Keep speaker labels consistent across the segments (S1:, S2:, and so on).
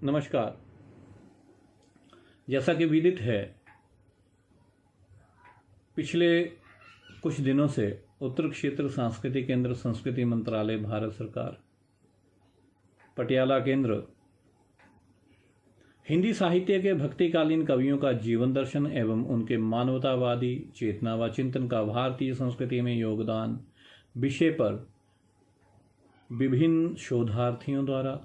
S1: नमस्कार। जैसा कि विदित है, पिछले कुछ दिनों से उत्तर क्षेत्र सांस्कृतिक केंद्र संस्कृति मंत्रालय भारत सरकार पटियाला केंद्र हिंदी साहित्य के भक्तिकालीन कवियों का जीवन दर्शन एवं उनके मानवतावादी चेतना व चिंतन का भारतीय संस्कृति में योगदान विषय पर विभिन्न शोधार्थियों द्वारा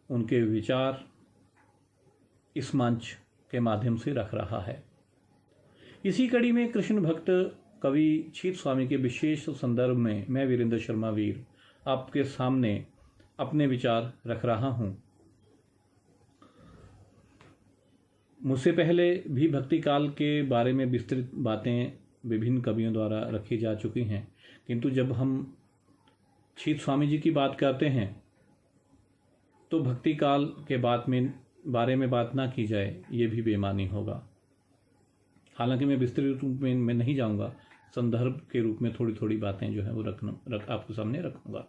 S1: उनके विचार इस मंच के माध्यम से रख रहा है। इसी कड़ी में कृष्ण भक्त कवि छीत स्वामी के विशेष संदर्भ में मैं वीरेंद्र शर्मा वीर आपके सामने अपने विचार रख रहा हूं। मुझसे पहले भी भक्ति काल के बारे में विस्तृत बातें विभिन्न कवियों द्वारा रखी जा चुकी हैं, किंतु जब हम छीत स्वामी जी की बात करते हैं तो भक्ति काल के बारे में बात ना की जाए ये भी बेमानी होगा। हालांकि मैं विस्तृत रूप में मैं नहीं जाऊंगा, संदर्भ के रूप में थोड़ी थोड़ी बातें जो है वो आपके सामने रखूंगा।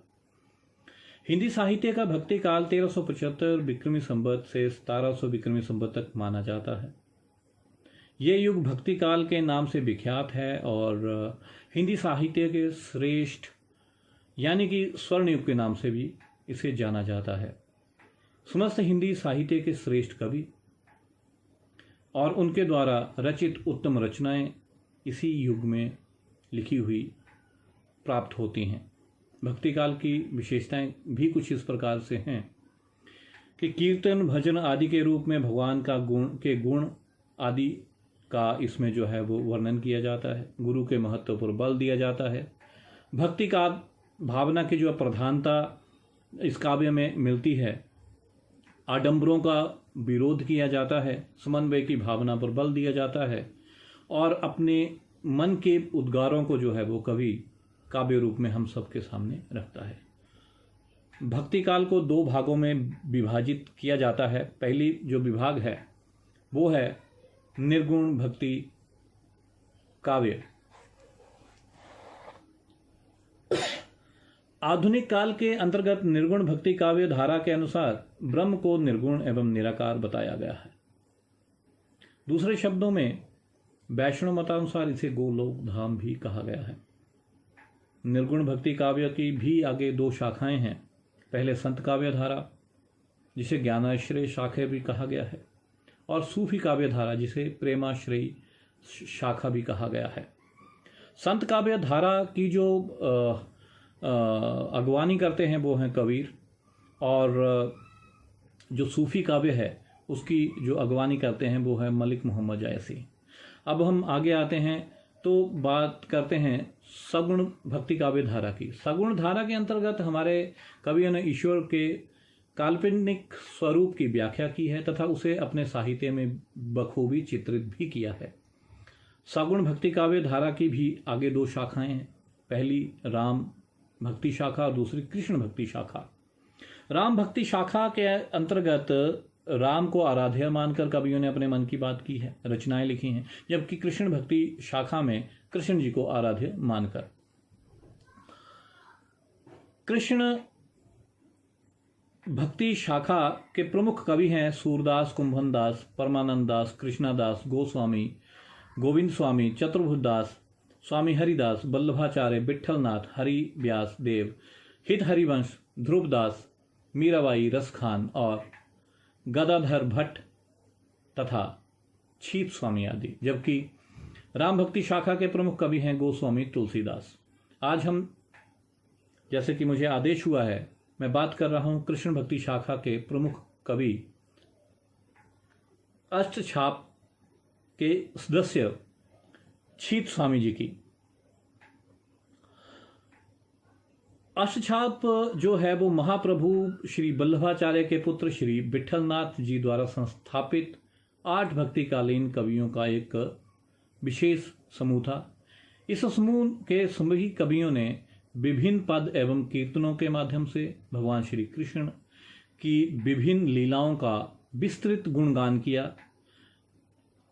S1: हिंदी साहित्य का भक्ति काल 1375 विक्रमी संवत से 1700 विक्रमी संवत तक माना जाता है। ये युग भक्ति काल के नाम से विख्यात है और हिंदी साहित्य के श्रेष्ठ यानी कि स्वर्ण युग के नाम से भी इसे जाना जाता है। समस्त हिंदी साहित्य के श्रेष्ठ कवि और उनके द्वारा रचित उत्तम रचनाएं इसी युग में लिखी हुई प्राप्त होती हैं। भक्ति काल की विशेषताएं भी कुछ इस प्रकार से हैं कि कीर्तन भजन आदि के रूप में भगवान का गुण आदि का इसमें जो है वो वर्णन किया जाता है। गुरु के महत्व पर बल दिया जाता है। भक्ति का भावना की जो प्रधानता इस काव्य में मिलती है, आडंबरों का विरोध किया जाता है, समन्वय की भावना पर बल दिया जाता है और अपने मन के उद्गारों को जो है वो कवि काव्य रूप में हम सबके सामने रखता है। भक्ति काल को दो भागों में विभाजित किया जाता है। पहली जो विभाग है वो है निर्गुण भक्ति काव्य। आधुनिक काल के अंतर्गत निर्गुण भक्ति काव्य धारा के अनुसार ब्रह्म को निर्गुण एवं निराकार बताया गया है। दूसरे शब्दों में वैष्णव मतानुसार इसे गोलोक धाम भी कहा गया है। निर्गुण भक्ति काव्य की भी आगे दो शाखाएं हैं। पहले संत काव्य धारा जिसे ज्ञानाश्रय शाखा भी कहा गया है और सूफी काव्य धारा जिसे प्रेमाश्रय शाखा भी कहा गया है। संत काव्य धारा की जो अगवानी करते हैं वो हैं कबीर और जो सूफी काव्य है उसकी जो अगवानी करते हैं वो है मलिक मोहम्मद जायसी। अब हम आगे आते हैं तो बात करते हैं सगुण भक्ति काव्य धारा की। सगुण धारा के अंतर्गत हमारे कवियों ने ईश्वर के काल्पनिक स्वरूप की व्याख्या की है तथा उसे अपने साहित्य में बखूबी चित्रित भी किया है। सगुण भक्ति काव्य धारा की भी आगे दो शाखाएं हैं। पहली राम भक्ति शाखा और दूसरी कृष्ण भक्ति शाखा। राम भक्ति शाखा के अंतर्गत राम को आराध्य मानकर कवियों ने अपने मन की बात की है, रचनाएं लिखी हैं, जबकि कृष्ण भक्ति शाखा में कृष्ण जी को आराध्य मानकर। कृष्ण भक्ति शाखा के प्रमुख कवि हैं सूरदास, कुंभन दास, परमानंद दास, कृष्णादास, गोस्वामी, गोविंद स्वामी, चतुर्भुज दास, स्वामी हरिदास, वल्लभाचार्य, विठलनाथ, हरि व्यास देव, हित हरिवंश, ध्रुवदास, मीराबाई, रसखान और गदाधर भट्ट तथा छीत स्वामी आदि। जबकि राम भक्ति शाखा के प्रमुख कवि हैं गोस्वामी तुलसीदास। आज हम जैसे कि मुझे आदेश हुआ है मैं बात कर रहा हूं कृष्ण भक्ति शाखा के प्रमुख कवि अष्टछाप के सदस्य छीत स्वामी जी की। अष्टछाप जो है वो महाप्रभु श्री वल्लभाचार्य के पुत्र श्री विठलनाथ जी द्वारा संस्थापित 8 भक्तिकालीन कवियों का एक विशेष समूह था। इस समूह के सभी कवियों ने विभिन्न पद एवं कीर्तनों के माध्यम से भगवान श्री कृष्ण की विभिन्न लीलाओं का विस्तृत गुणगान किया।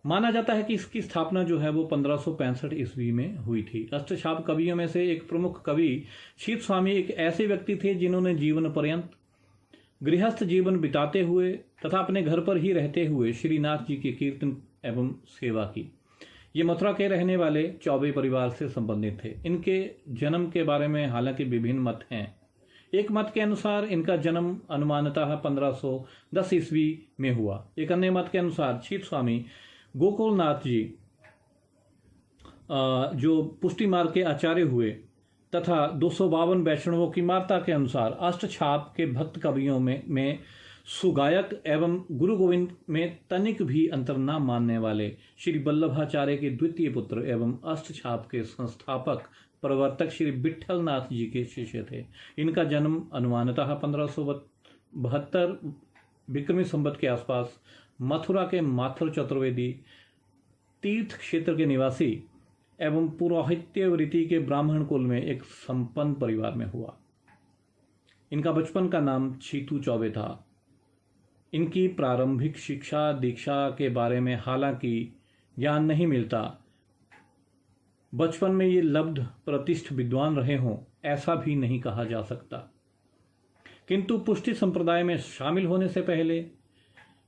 S1: माना जाता है कि इसकी स्थापना जो है वो 1565 ईस्वी में हुई थी। अष्टछाप कवियों में से एक प्रमुख कवि छीत स्वामी एक ऐसे व्यक्ति थे जिन्होंने जीवन पर्यंत गृहस्थ जीवन बिताते हुए तथा अपने घर पर ही रहते हुए श्रीनाथ जी के कीर्तन एवं सेवा की। ये मथुरा के रहने वाले चौबे परिवार से संबंधित थे। इनके जन्म के बारे में हालांकि विभिन्न मत हैं। एक मत के अनुसार इनका जन्म अनुमानतः 1510 ईस्वी में हुआ। एक अन्य मत के अनुसार छीत स्वामी गोकुलनाथ जी जो पुष्टि मार्ग के आचार्य हुए तथा 252 वैष्णवों की वार्ता के अनुसार अष्टछाप के भक्त कवियों में सुगायक एवं गुरु गोविंद में तनिक भी अंतर न मानने वाले श्री वल्लभाचार्य के द्वितीय पुत्र एवं अष्टछाप के संस्थापक प्रवर्तक श्री विट्ठलनाथ जी के शिष्य थे। इनका जन्म अनुमानतः 1572 विक्रमी संवत के आसपास मथुरा के माथुर चतुर्वेदी तीर्थ क्षेत्र के निवासी एवं पुरोहित्य वृत्ति के ब्राह्मण कुल में एक संपन्न परिवार में हुआ। इनका बचपन का नाम छीतू चौबे था। इनकी प्रारंभिक शिक्षा दीक्षा के बारे में हालांकि ज्ञान नहीं मिलता। बचपन में ये लब्ध प्रतिष्ठ विद्वान रहे हों ऐसा भी नहीं कहा जा सकता, किंतु पुष्टि संप्रदाय में शामिल होने से पहले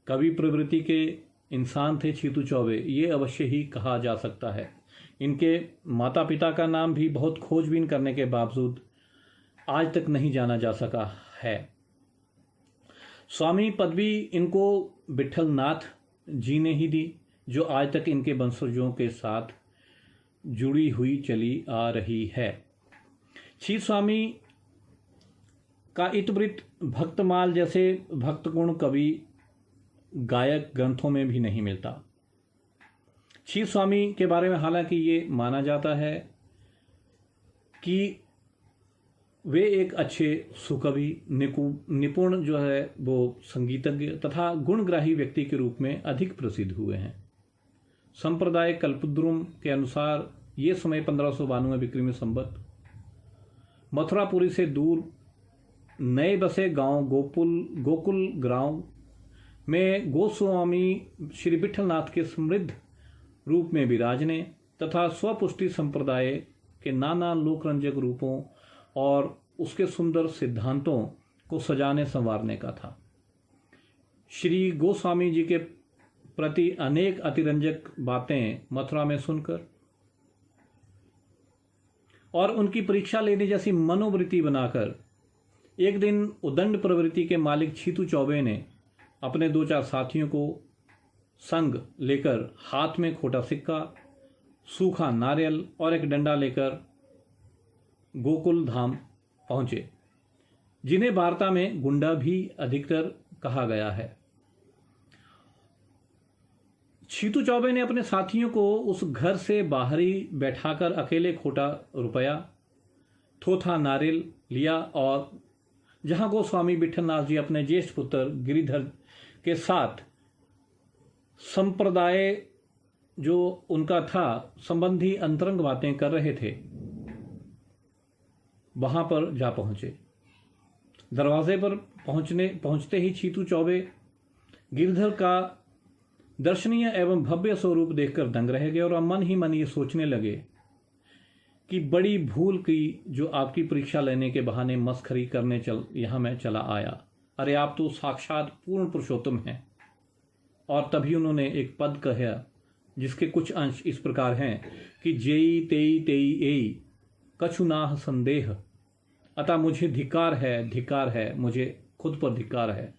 S1: कवि प्रवृत्ति के इंसान थे छीतू चौबे, ये अवश्य ही कहा जा सकता है। इनके माता पिता का नाम भी बहुत खोजबीन करने के बावजूद आज तक नहीं जाना जा सका है। स्वामी पदवी इनको विट्ठलनाथ जी ने ही दी, जो आज तक इनके वंशजों के साथ जुड़ी हुई चली आ रही है। छीत स्वामी का इतवृत्त भक्तमाल जैसे भक्तगुण कवि गायक ग्रंथों में भी नहीं मिलता। छीत स्वामी के बारे में हालांकि ये माना जाता है कि वे एक अच्छे सुकवि निपुण जो है वो संगीतज्ञ तथा गुणग्राही व्यक्ति के रूप में अधिक प्रसिद्ध हुए हैं। संप्रदाय कल्पद्रुम के अनुसार ये समय 1592 विक्रमी संवत मथुरापुरी से दूर नए बसे गांव गोकुल गांव में गोस्वामी श्री विट्ठलनाथ के समृद्ध रूप में विराजने तथा स्वपुष्टि संप्रदाय के नाना लोकरंजक रूपों और उसके सुंदर सिद्धांतों को सजाने संवारने का था। श्री गोस्वामी जी के प्रति अनेक अतिरंजक बातें मथुरा में सुनकर और उनकी परीक्षा लेने जैसी मनोवृत्ति बनाकर एक दिन उदंड प्रवृत्ति के मालिक छीतू चौबे ने अपने 2-4 साथियों को संग लेकर हाथ में खोटा सिक्का, सूखा नारियल और एक डंडा लेकर गोकुल धाम पहुंचे, जिन्हें वार्ता में गुंडा भी अधिकतर कहा गया है। छीतू चौबे ने अपने साथियों को उस घर से बाहरी बैठाकर अकेले खोटा रुपया, थोथा नारियल लिया और जहां गोस्वामी विट्ठलनाथ जी अपने ज्येष्ठ पुत्र गिरिधर के साथ संप्रदाय जो उनका था संबंधी अंतरंग बातें कर रहे थे, वहां पर जा पहुंचे। दरवाजे पर पहुंचते ही छीतू चौबे गिरधर का दर्शनीय एवं भव्य स्वरूप देखकर दंग रह गए और मन ही मन ये सोचने लगे कि बड़ी भूल की जो आपकी परीक्षा लेने के बहाने मस्खरी करने यहां मैं चला आया। अरे आप तो साक्षात पूर्ण पुरुषोत्तम हैं। और तभी उन्होंने एक पद कहा जिसके कुछ अंश इस प्रकार हैं कि जेई तेई तेई एई कछु नाह संदेह, अतः मुझे धिक्कार है, मुझे खुद पर धिक्कार है।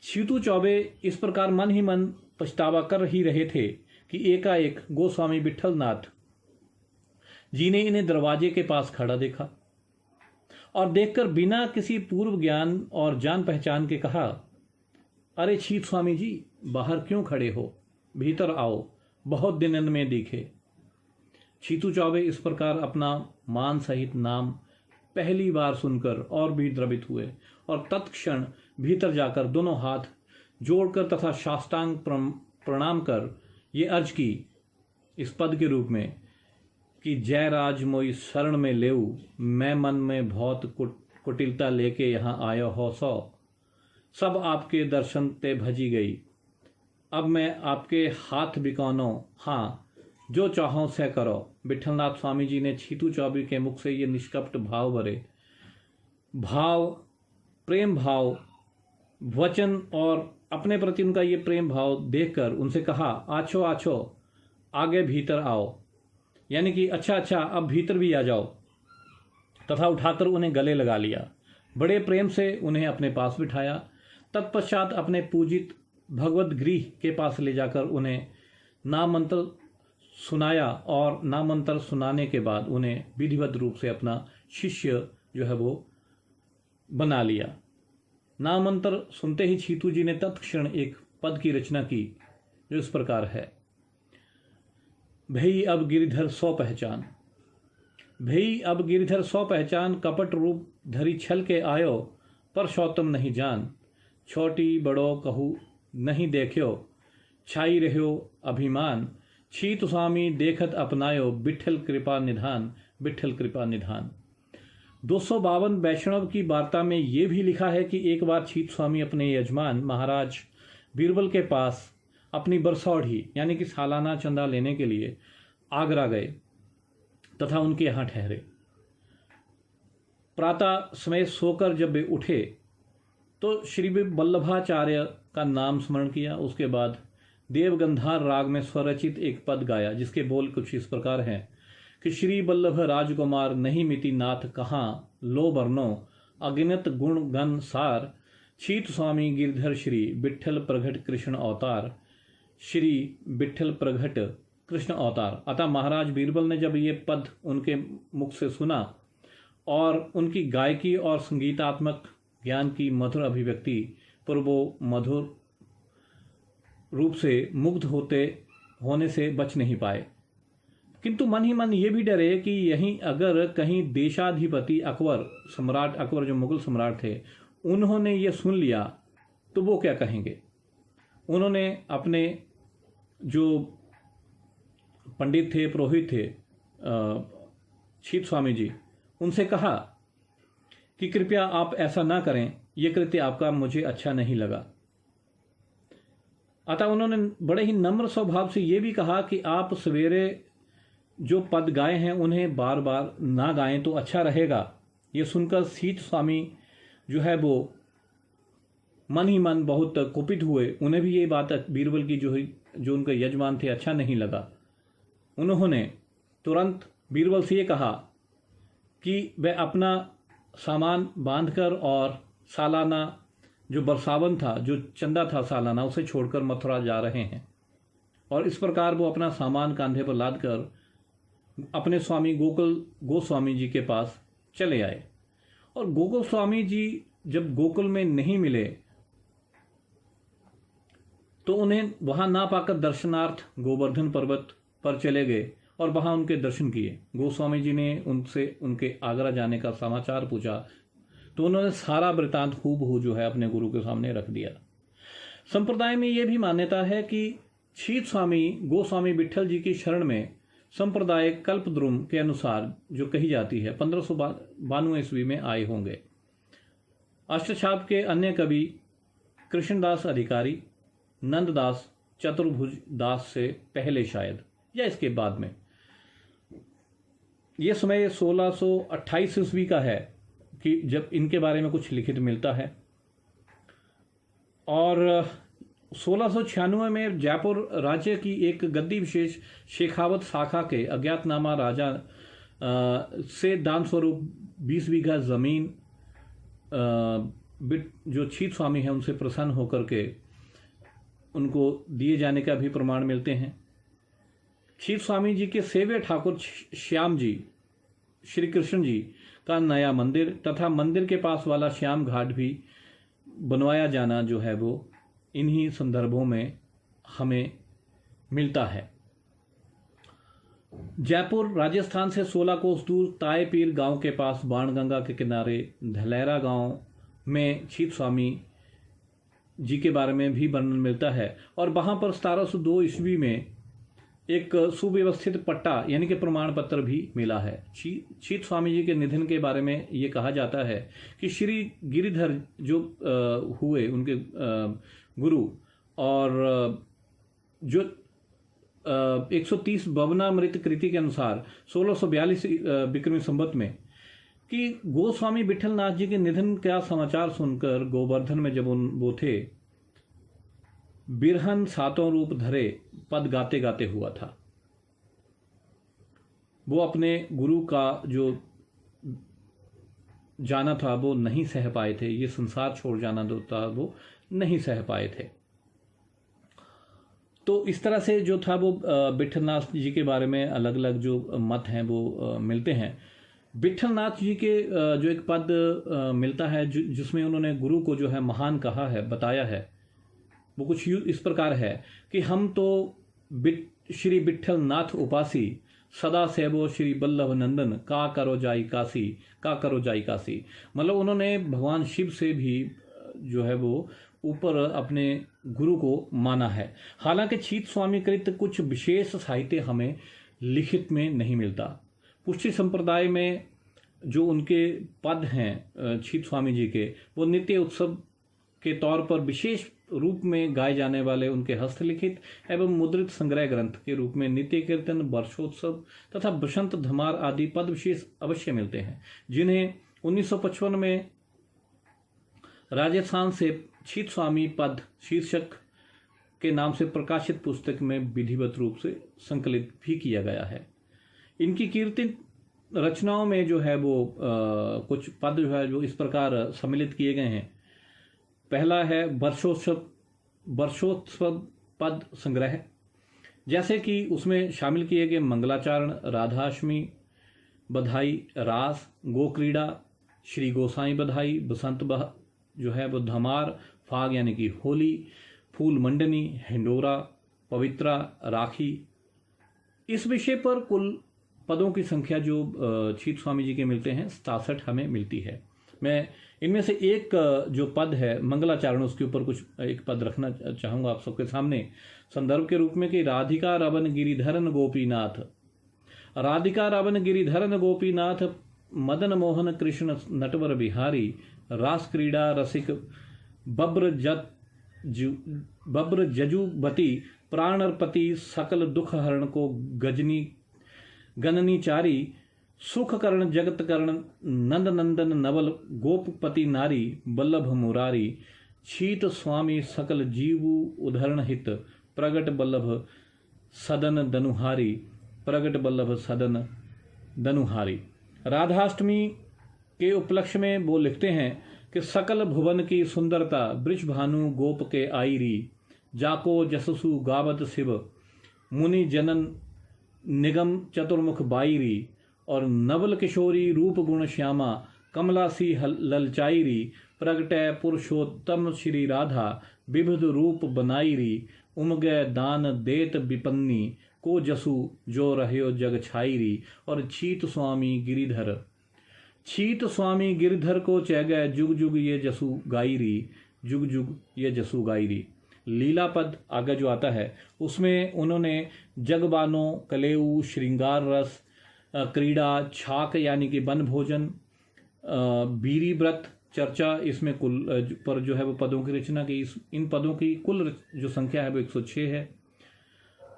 S1: छीतू चौबे इस प्रकार मन ही मन पछतावा कर ही रहे थे कि एकाएक गोस्वामी विट्ठलनाथ जी ने इन्हें दरवाजे के पास खड़ा देखा और देखकर बिना किसी पूर्व ज्ञान और जान पहचान के कहा, अरे छीत स्वामी जी, बाहर क्यों खड़े हो, भीतर आओ, बहुत दिन में दिखे। छीतू चौबे इस प्रकार अपना मान सहित नाम पहली बार सुनकर और भी द्रवित हुए और तत्क्षण भीतर जाकर दोनों हाथ जोड़कर तथा साष्टांग प्रणाम कर ये अर्ज की इस पद के रूप में कि जय राज मोई शरण में लेऊ, मैं मन में बहुत कुटिलता लेके यहाँ आयो हो सो, सब आपके दर्शन ते भजी गई, अब मैं आपके हाथ बिकौनो, हाँ जो चाहो से करो। विट्ठलनाथ स्वामी जी ने छीतू चौबे के मुख से ये निष्कपट भाव भरे प्रेम भाव वचन और अपने प्रति उनका ये प्रेम भाव देखकर उनसे कहा, आछो आछो आगे भीतर आओ, यानी कि अच्छा अच्छा अब भीतर भी आ जाओ, तथा उठाकर उन्हें गले लगा लिया। बड़े प्रेम से उन्हें अपने पास बिठाया। तत्पश्चात अपने पूजित भगवत गृह के पास ले जाकर उन्हें नाम मंत्र सुनाया और नाम मंत्र सुनाने के बाद उन्हें विधिवत रूप से अपना शिष्य जो है वो बना लिया। नाम मंत्र सुनते ही छीतू जी ने तत्क्षण एक पद की रचना की जो इस प्रकार है। भई अब गिरिधर सौ पहचान, भई अब गिरिधर सौ पहचान, कपट रूप धरी छल के आयो, पर शौतम नहीं जान, छोटी बड़ो कहू नहीं देखियो, छाई रहो अभिमान, छीत स्वामी देखत अपनायो, बिठल कृपा निधान, बिठल कृपा निधान। 252 वैष्णव की वार्ता में ये भी लिखा है कि एक बार छीत स्वामी अपने यजमान महाराज बीरबल के पास अपनी बरसौड़ी यानी कि सालाना चंदा लेने के लिए आगरा गए तथा उनके यहाँ ठहरे। प्रातः समय सोकर जब वे उठे तो श्री वल्लभाचार्य का नाम स्मरण किया। उसके बाद देवगंधार राग में स्वरचित एक पद गाया जिसके बोल कुछ इस प्रकार हैं कि श्री वल्लभ राजकुमार नहीं मिति नाथ कहाँ, लो बरनो अगिनत गुण गण सार, छीत स्वामी गिरधर श्री विठ्ठल प्रगट कृष्ण अवतार, श्री विठ्ठल प्रगट कृष्ण अवतार। अतः महाराज बीरबल ने जब ये पद उनके मुख से सुना और उनकी गायकी और संगीतात्मक ज्ञान की मधुर अभिव्यक्ति पर वो मधुर रूप से मुग्ध होने से बच नहीं पाए, किंतु मन ही मन ये भी डरे कि यहीं अगर कहीं देशाधिपति अकबर, सम्राट अकबर जो मुगल सम्राट थे, उन्होंने ये सुन लिया तो वो क्या कहेंगे। उन्होंने अपने जो पंडित थे, पुरोहित थे, छीत स्वामी जी, उनसे कहा कि कृपया आप ऐसा ना करें, ये कृत्य आपका मुझे अच्छा नहीं लगा। अतः उन्होंने बड़े ही नम्र स्वभाव से ये भी कहा कि आप सवेरे जो पद गाए हैं उन्हें बार बार ना गाएं तो अच्छा रहेगा। ये सुनकर छीत स्वामी जो है वो मन ही मन बहुत कुपित हुए। उन्हें भी ये बात बीरबल की जो उनके यजमान थे अच्छा नहीं लगा। उन्होंने तुरंत बीरबल से ये कहा कि वह अपना सामान बांधकर और सालाना जो बरसावन था, जो चंदा था सालाना, उसे छोड़कर मथुरा जा रहे हैं। और इस प्रकार वो अपना सामान कांधे पर लाद कर अपने स्वामी गोस्वामी जी के पास चले आए। और गोस्वामी जी जब गोकुल में नहीं मिले तो उन्हें वहां ना पाकर दर्शनार्थ गोवर्धन पर्वत पर चले गए और वहां उनके दर्शन किए। गोस्वामी जी ने उनसे उनके आगरा जाने का समाचार पूछा तो उन्होंने सारा वृतांत हूबहू जो है अपने गुरु के सामने रख दिया। संप्रदाय में यह भी मान्यता है कि छीत स्वामी गोस्वामी विठ्ठल जी की शरण में संप्रदाय कल्पद्रुम के अनुसार जो कही जाती है 1592 ईस्वी में आए होंगे। अष्टछाप के अन्य कवि कृष्णदास अधिकारी, नंददास, चतुर्भुज दास से पहले शायद या इसके बाद में। यह समय 1628 ईस्वी का है कि जब इनके बारे में कुछ लिखित मिलता है। और 1696 में जयपुर राज्य की एक गद्दी विशेष शेखावत शाखा के अज्ञातनामा राजा से दान स्वरूप 20 बीघा जमीन जो छीत स्वामी हैं उनसे प्रसन्न होकर के उनको दिए जाने का भी प्रमाण मिलते हैं। छीत स्वामी जी के सेव्य ठाकुर श्याम जी, श्री कृष्ण जी का नया मंदिर तथा मंदिर के पास वाला श्याम घाट भी बनवाया जाना जो है वो इन्हीं संदर्भों में हमें मिलता है। जयपुर राजस्थान से 16 कोस दूर ताएपीर गांव के पास बाणगंगा के किनारे धलेरा गांव में छीत स्वामी जी के बारे में भी वर्णन मिलता है। और वहां पर 1702 ईस्वी में एक सुव्यवस्थित पट्टा यानी कि प्रमाण पत्र भी मिला है। छीत स्वामी जी के निधन के बारे में ये कहा जाता है कि श्री गिरिधर जो हुए उनके गुरु, और जो 130 भवनामृत कृति के अनुसार 1642 विक्रमी संवत में कि गोस्वामी विठलनाथ जी के निधन का समाचार सुनकर गोवर्धन में जब वो थे, बिरहन सातों रूप धरे पद गाते गाते हुआ था। वो अपने गुरु का जो जाना था वो नहीं सह पाए थे, ये संसार छोड़ जाना जो था वो नहीं सह पाए थे। तो इस तरह से जो था वो विठलनाथ जी के बारे में अलग अलग जो मत हैं वो मिलते हैं। विठलनाथ जी के जो एक पद मिलता है जिसमें उन्होंने गुरु को जो है महान कहा है, बताया है, वो कुछ इस प्रकार है कि हम तो श्री विठलनाथ उपासी, सदा सेवो श्री बल्लभ नंदन, का करो जाई काशी, का करो जाई काशी। मतलब उन्होंने भगवान शिव से भी जो है वो ऊपर अपने गुरु को माना है। हालांकि छीत स्वामी कृत कुछ विशेष साहित्य हमें लिखित में नहीं मिलता। पुष्टि संप्रदाय में जो उनके पद हैं छीत स्वामी जी के, वो नित्य उत्सव के तौर पर विशेष रूप में गाए जाने वाले उनके हस्तलिखित एवं मुद्रित संग्रह ग्रंथ के रूप में नित्य कीर्तन, वर्षोत्सव तथा बसंत धमार आदि पद विशेष अवश्य मिलते हैं, जिन्हें 1955 में राजस्थान से छीत स्वामी पद शीर्षक के नाम से प्रकाशित पुस्तक में विधिवत रूप से संकलित भी किया गया है। इनकी कीर्तित रचनाओं में जो है वो कुछ पद जो है जो इस प्रकार सम्मिलित किए गए हैं। पहला है वर्षोत्सव पद संग्रह, जैसे कि उसमें शामिल किए गए मंगलाचरण, राधाष्टमी बधाई, रास, गोक्रीड़ा, श्री गोसाई बधाई, बसंत जो है वो धमार, फाग यानी कि होली, फूल मंडनी, हिंडोरा, पवित्रा, राखी। इस विषय पर कुल पदों की संख्या जो छीत स्वामी जी के मिलते हैं 67 हमें मिलती है। मैं इनमें से एक जो पद है मंगलाचरण, उसके ऊपर कुछ एक पद रखना चाहूँगा आप सबके सामने संदर्भ के रूप में कि राधिका रवन गिरिधरन गोपीनाथ, राधिका रवन गिरिधरन गोपीनाथ, मदन मोहन कृष्ण नटवर बिहारी, रास क्रीड़ा रसिक बब्र जजुबती, प्राणरपति सकल दुख हरण को गजनी गणनीचारी, सुख करण जगत करण नंद नंदन नवल, गोपपति नारी बल्लभ मुरारी, छीत स्वामी सकल जीवु उधरण हित, प्रगट बल्लभ सदन दनुहारी, प्रगट बल्लभ सदन दनुहारी। राधाष्टमी के उपलक्ष्य में वो लिखते हैं कि सकल भुवन की सुंदरता वृषभानु गोप के आईरी, जाको जससु गावत शिव मुनि जनन निगम चतुर्मुख बाईरी, और नवल किशोरी रूप गुण श्यामा कमलासी ललचाईरी, प्रगटय पुरुषोत्तम श्री राधा विविध रूप बनाईरी, उमगय दान देत विपन्नी को जसु जो रह्यो जग छाईरी, और छीत स्वामी गिरिधर, छीत स्वामी गिरधर को चैगय जुग जुग ये जसु गायरी, जुग जुग ये जसु गायरी। लीला पद आगे जो आता है उसमें उन्होंने जगबानो, कलेऊ, श्रृंगार रस, क्रीड़ा, छाक यानी कि वन भोजन, बीरी व्रत, चर्चा, इसमें कुल पर जो है वो पदों की रचना की। इन पदों की कुल जो संख्या है वो 106 है।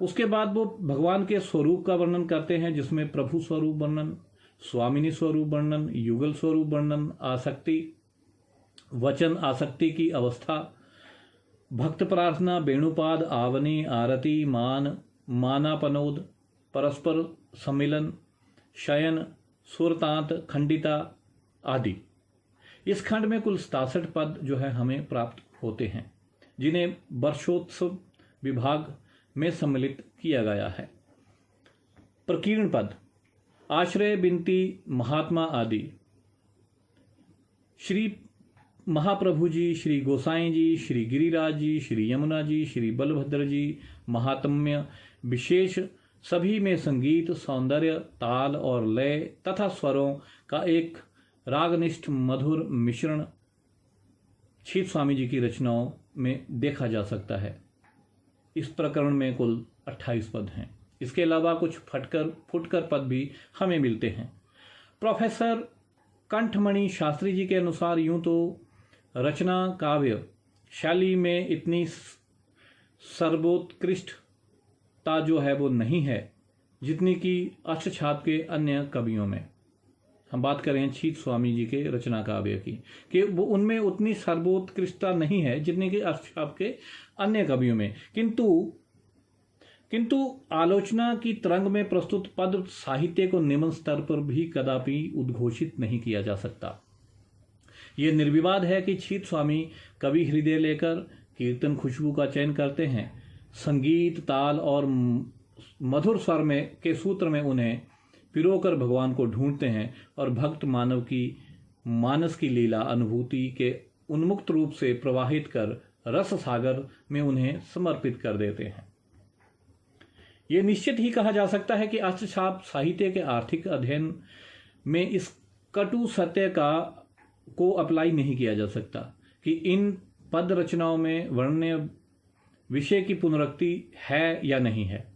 S1: उसके बाद वो भगवान के स्वरूप का वर्णन करते हैं, जिसमें प्रभु स्वरूप वर्णन, स्वामिनी स्वरूप वर्णन, युगल स्वरूप वर्णन, आसक्ति, वचन आसक्ति की अवस्था, भक्त प्रार्थना, वेणुपाद, आवनी, आरती, मान, मानापनोद, परस्पर सम्मिलन, शयन, सुरतांत, खंडिता आदि। इस खंड में कुल 67 पद जो है हमें प्राप्त होते हैं, जिन्हें वर्षोत्सव विभाग में सम्मिलित किया गया है। प्रकीर्ण पद, आश्रय, बिनती, महात्मा आदि। श्री महाप्रभु जी, श्री गोसाई जी, श्री गिरिराज जी, श्री यमुना जी, श्री बलभद्र जी, महात्म्य विशेष सभी में संगीत, सौंदर्य, ताल और लय तथा स्वरों का एक रागनिष्ठ मधुर मिश्रण छीत स्वामी जी की रचनाओं में देखा जा सकता है। इस प्रकरण में कुल 28 पद हैं। इसके अलावा कुछ फुटकर पद भी हमें मिलते हैं। प्रोफेसर कंठमणि शास्त्री जी के अनुसार यूं तो रचना काव्य शैली में इतनी सर्वोत्कृष्टता जो है वो नहीं है जितनी कि अष्टछाप के अन्य कवियों में। हम बात कर रहे हैं छीत स्वामी जी के रचना काव्य की, कि वो उनमें उतनी सर्वोत्कृष्टता नहीं है जितनी कि अष्टछाप के अन्य कवियों में। किंतु आलोचना की तरंग में प्रस्तुत पद साहित्य को निम्न स्तर पर भी कदापि उद्घोषित नहीं किया जा सकता। ये निर्विवाद है कि छीत स्वामी कवि हृदय लेकर कीर्तन खुशबू का चयन करते हैं, संगीत ताल और मधुर स्वर में के सूत्र में उन्हें पिरोकर भगवान को ढूंढते हैं और भक्त मानव की मानस की लीला अनुभूति के उन्मुक्त रूप से प्रवाहित कर रस सागर में उन्हें समर्पित कर देते हैं। ये निश्चित ही कहा जा सकता है कि अष्टछाप साहित्य के आर्थिक अध्ययन में इस कटु सत्य को अप्लाई नहीं किया जा सकता कि इन पद रचनाओं में वर्ण्य विषय की पुनरुक्ति है या नहीं है।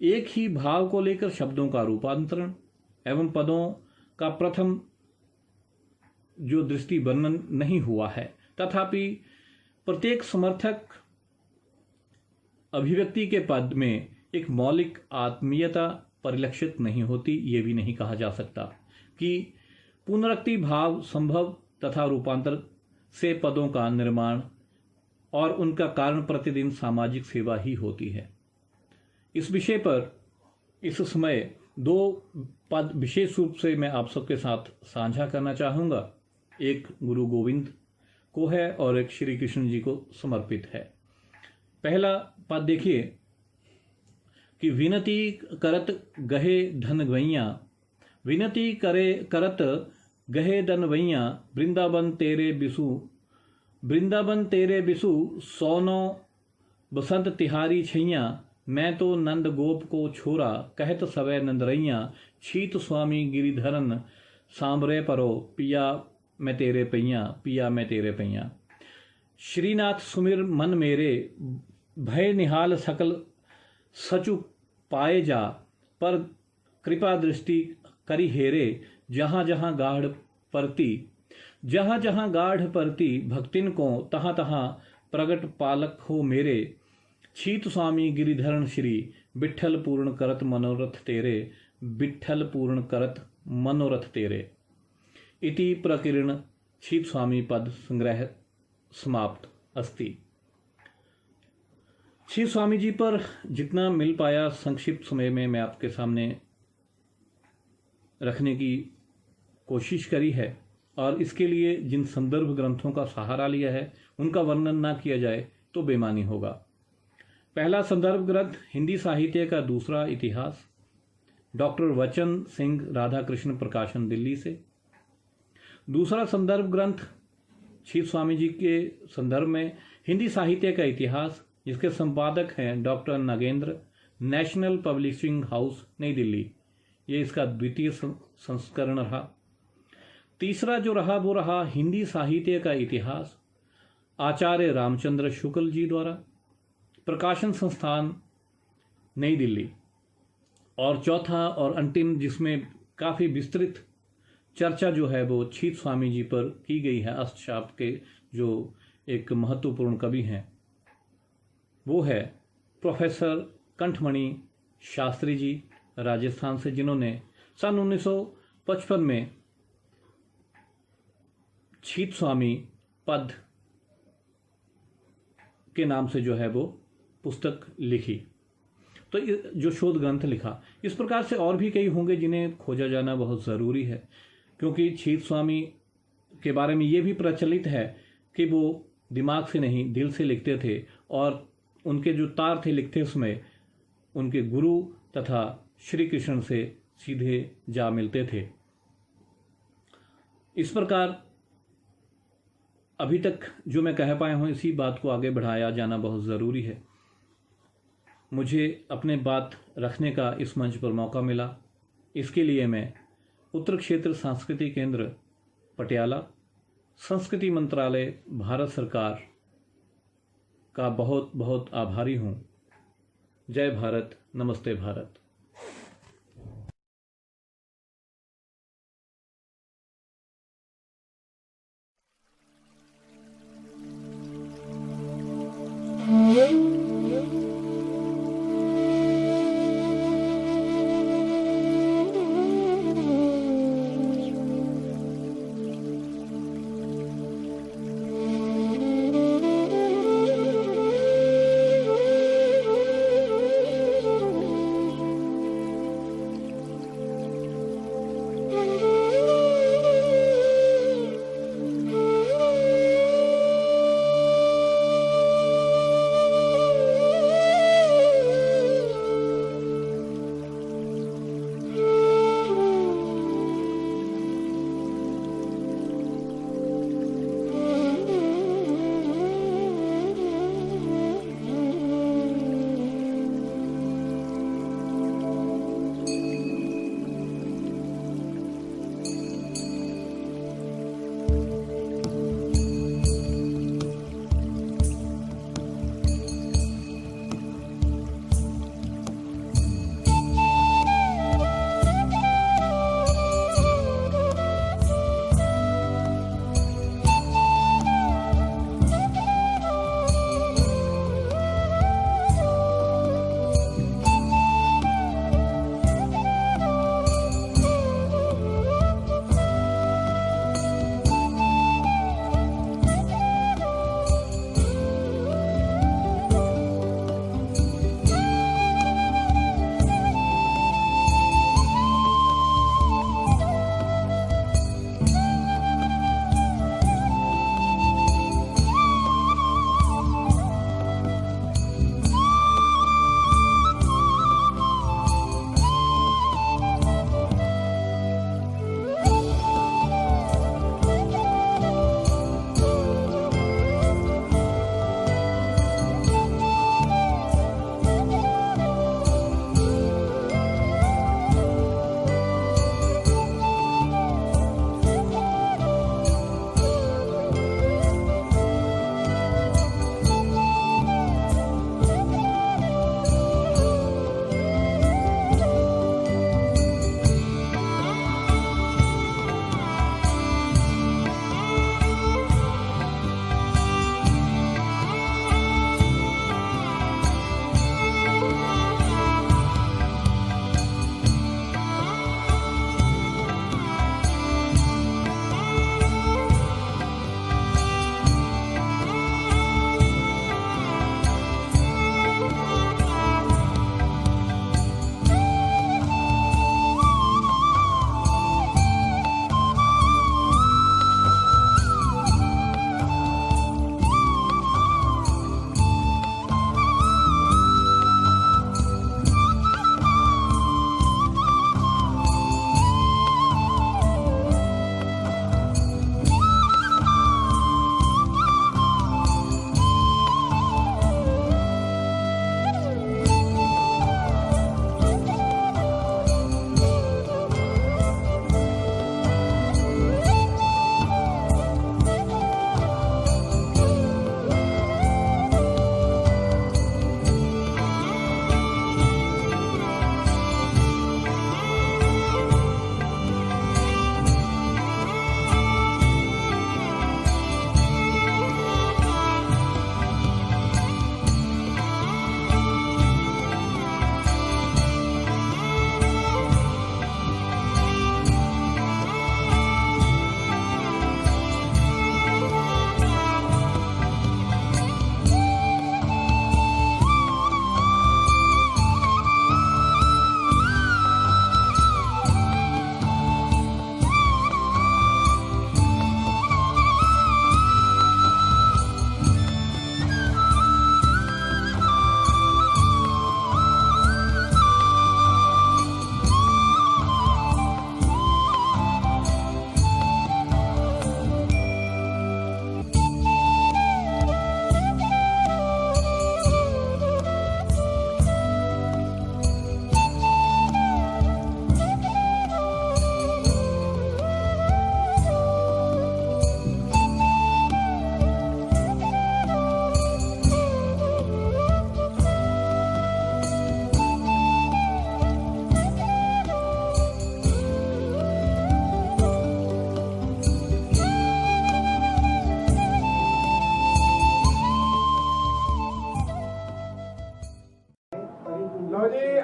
S1: एक ही भाव को लेकर शब्दों का रूपांतरण एवं पदों का प्रथम जो दृष्टि वर्णन नहीं हुआ है, तथापि प्रत्येक समर्थक अभिव्यक्ति के पद में एक मौलिक आत्मीयता परिलक्षित नहीं होती। ये भी नहीं कहा जा सकता कि पुनरुक्ति भाव संभव तथा रूपांतर से पदों का निर्माण और उनका कारण प्रतिदिन सामाजिक सेवा ही होती है। इस विषय पर इस समय 2 पद विशेष रूप से मैं आप सबके साथ साझा करना चाहूँगा। एक गुरु गोविंद को है और एक श्री कृष्ण जी को समर्पित है। पहला पद देखिए कि विनती करत गहे धन गवैया, विनती करे करत गहे धन गवैया, वृंदावन तेरे बिसु सोनो बसंत तिहारी छैया, मैं तो नंद गोप को छोरा कहत सवै नंदरैया, छीत स्वामी गिरिधरन सांबरे परो, पिया मैं तेरे पैया, पिया मैं तेरे पैया। श्रीनाथ सुमिर मन मेरे, भय निहाल सकल सचु पाए जा, पर कृपा दृष्टि करी हेरे, जहाँ जहाँ गाढ़ परती, भक्तिन को तहाँ तहाँ प्रगट पालक हो मेरे, छीत स्वामी गिरिधरण श्री, बिट्ठल पूर्ण करत मनोरथ तेरे, बिट्ठल पूर्ण करत मनोरथ तेरे। इति प्रकीर्ण छीत स्वामी पद संग्रह समाप्त अस्ति। छीत स्वामी जी पर जितना मिल पाया संक्षिप्त समय में मैं आपके सामने रखने की कोशिश करी है, और इसके लिए जिन संदर्भ ग्रंथों का सहारा लिया है उनका वर्णन ना किया जाए तो बेमानी होगा। पहला संदर्भ ग्रंथ हिंदी साहित्य का दूसरा इतिहास, डॉक्टर वचन सिंह राधाकृष्ण प्रकाशन दिल्ली से। दूसरा संदर्भ ग्रंथ छीत स्वामी जी के संदर्भ में हिंदी साहित्य का इतिहास, जिसके संपादक हैं doctor Nagendra, national publishing house नई दिल्ली। ये इसका द्वितीय संस्करण रहा। तीसरा जो रहा वो रहा हिंदी साहित्य का इतिहास, आचार्य रामचंद्र शुक्ल जी द्वारा, प्रकाशन संस्थान नई दिल्ली। और चौथा और अंतिम जिसमें काफ़ी विस्तृत चर्चा जो है वो छीत स्वामी जी पर की गई है, अष्टछाप के जो एक महत्वपूर्ण कवि हैं, वो है प्रोफेसर कंठमणि शास्त्री जी राजस्थान से, जिन्होंने सन 1955 में छीत स्वामी पद के नाम से जो है वो पुस्तक लिखी, तो जो शोध ग्रंथ लिखा। इस प्रकार से और भी कई होंगे जिन्हें खोजा जाना बहुत ज़रूरी है, क्योंकि छीत स्वामी के बारे में ये भी प्रचलित है कि वो दिमाग से नहीं दिल से लिखते थे, और उनके जो तार थे लिखते उसमें उनके गुरु तथा श्री कृष्ण से सीधे जा मिलते थे। इस प्रकार अभी तक जो मैं कह पाया हूँ इसी बात को आगे बढ़ाया जाना बहुत ज़रूरी है। मुझे अपने बात रखने का इस मंच पर मौका मिला, इसके लिए मैं उत्तर क्षेत्र सांस्कृतिक केंद्र पटियाला, संस्कृति मंत्रालय, भारत सरकार का बहुत बहुत आभारी हूँ। जय भारत, नमस्ते भारत।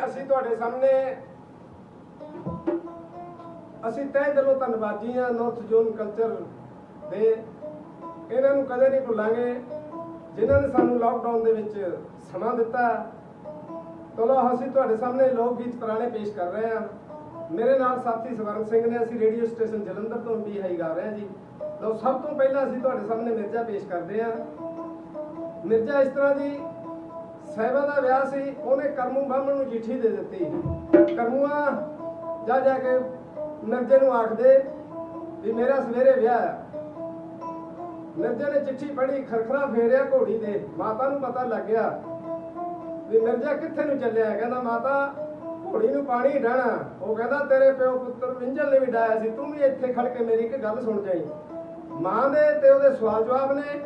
S2: ਅਸੀਂ ਤੁਹਾਡੇ ਸਾਹਮਣੇ ਅਸੀਂ ਤਹਿ ਦਿਲੋਂ ਧੰਨਵਾਦੀ ਹਾਂ ਨਾਰਥ ਜ਼ੋਨ ਕਲਚਰ ਦੇ। ਇਹਨਾਂ ਨੂੰ ਕਦੇ ਨਹੀਂ ਭੁੱਲਾਂਗੇ ਜਿਨ੍ਹਾਂ ਨੇ ਸਾਨੂੰ ਲਾਕਡਾਊਨ ਦੇ ਵਿੱਚ ਸਮਾਂ ਦਿੱਤਾ। ਚਲੋ ਅਸੀਂ ਤੁਹਾਡੇ ਸਾਹਮਣੇ ਲੋਕ ਗੀਤ ਪੁਰਾਣੇ ਪੇਸ਼ ਕਰ ਰਹੇ ਹਾਂ। ਮੇਰੇ ਨਾਲ ਸਾਥੀ ਸਵਰਨ ਸਿੰਘ ਨੇ, ਅਸੀਂ ਰੇਡੀਓ ਸਟੇਸ਼ਨ ਜਲੰਧਰ ਤੋਂ ਵੀ ਹਾਈ ਗਾ ਰਹੇ ਹਾਂ ਜੀ। ਲਓ ਸਭ ਤੋਂ ਪਹਿਲਾਂ ਅਸੀਂ ਤੁਹਾਡੇ ਸਾਹਮਣੇ ਮਿਰਜ਼ਾ ਪੇਸ਼ ਕਰਦੇ ਹਾਂ। ਮਿਰਜ਼ਾ ਇਸ ਤਰ੍ਹਾਂ ਜੀ, ਸਾਹਿਬਾ ਦਾ ਵਿਆਹ ਸੀ, ਉਹਨੇ ਕਰਮੂ ਬਾਹਮਣ ਨੂੰ ਚਿੱਠੀ ਦੇ ਦਿੱਤੀ। ਕਰਮੂਆ ਜਾ ਕੇ ਮਿਰਜ਼ੇ ਨੂੰ ਆਖਦੇ ਵੀ ਮੇਰਾ ਸਵੇਰੇ ਵਿਆਹ ਹੈ। ਮਿਰਜ਼ੇ ਨੇ ਚਿੱਠੀ ਪੜ੍ਹੀ, ਖਰਖਰਾ ਫੇਰਿਆ ਘੋੜੀ ਦੇ। ਮਾਤਾ ਨੂੰ ਪਤਾ ਲੱਗ ਗਿਆ ਵੀ ਮਿਰਜ਼ਾ ਕਿੱਥੇ ਨੂੰ ਚੱਲਿਆ। ਕਹਿੰਦਾ ਮਾਤਾ ਘੋੜੀ ਨੂੰ ਪਾਣੀ ਡਾਣਾ। ਉਹ ਕਹਿੰਦਾ ਤੇਰੇ ਪਿਓ ਪੁੱਤਰ ਵਿੰਜਲ ਨੇ ਵੀ ਡਾਇਆ ਸੀ, ਤੂੰ ਵੀ ਇੱਥੇ ਖੜ ਕੇ ਮੇਰੀ ਇੱਕ ਗੱਲ ਸੁਣ ਜਾਈ। ਮਾਂ ਦੇ ਤੇ ਉਹਦੇ ਸਵਾਲ ਜਵਾਬ ਨੇ।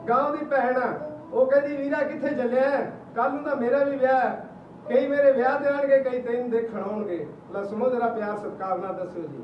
S2: ਗਾਂਵ ਦੀ ਭੈਣ ਆ, ਉਹ ਕਹਿੰਦੀ ਵੀਰਾ ਕਿੱਥੇ ਚੱਲਿਆ, ਕੱਲ ਨੂੰ ਤਾਂ ਮੇਰਾ ਵੀ ਵਿਆਹ ਹੈ। ਕਈ ਮੇਰੇ ਵਿਆਹ ਤੇ ਆਣਗੇ, ਕਈ ਤੈਨੂੰ ਦੇਖਣ ਆਉਣਗੇ। ਲੈ ਸੁਣੋ ਜਰਾ ਪਿਆਰ ਸਤਿਕਾਰ ਨਾਲ ਦੱਸਿਓ ਜੀ।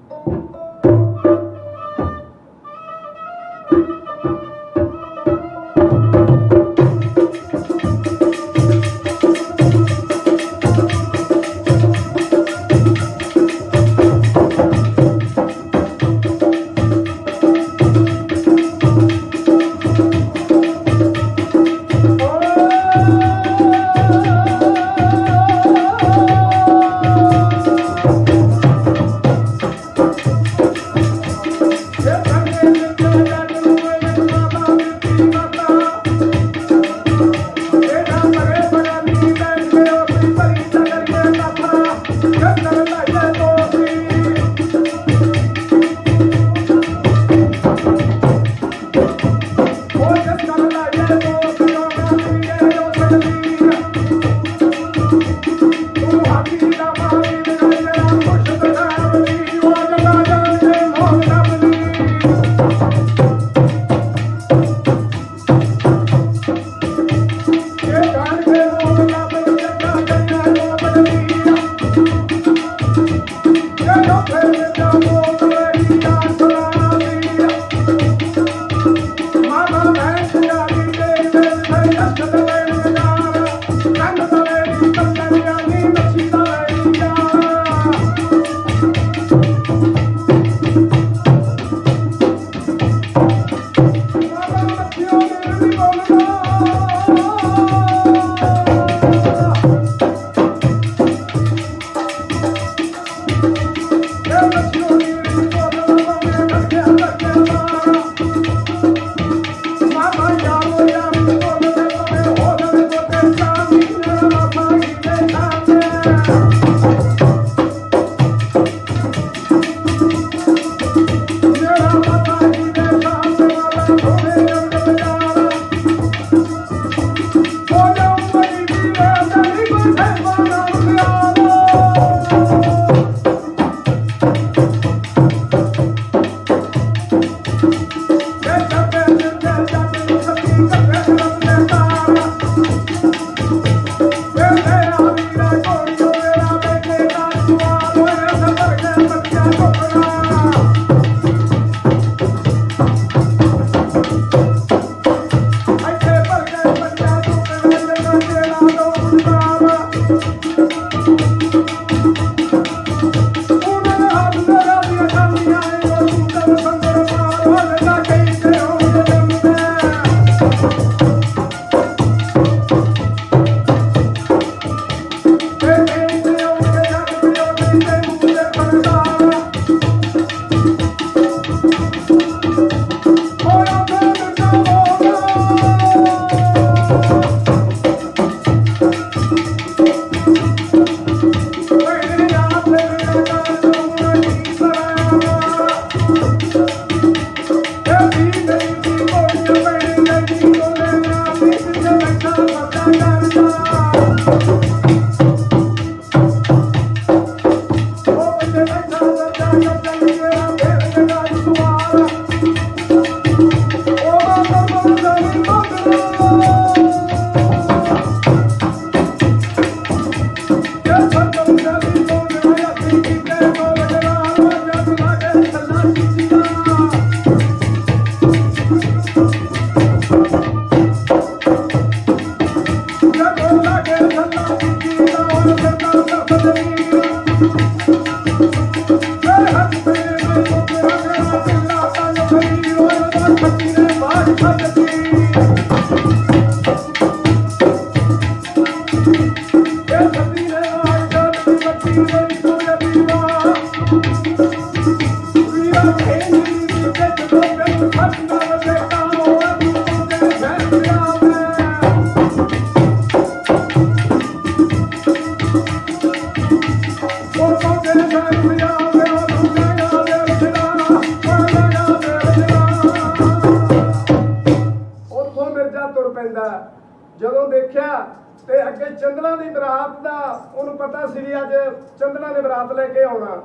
S2: ਜਦੋਂ ਦੇਖਿਆ ਤੇ ਅੱਗੇ ਚੰਦਲਾ ਦੀ ਬਰਾਤ ਦਾ ਉਹਨੂੰ ਪਤਾ ਸੀ ਵੀ ਅੱਜ ਚੰਦਲਾ ਨੇ ਬਰਾਤ ਲੈ ਕੇ ਆਉਣਾ।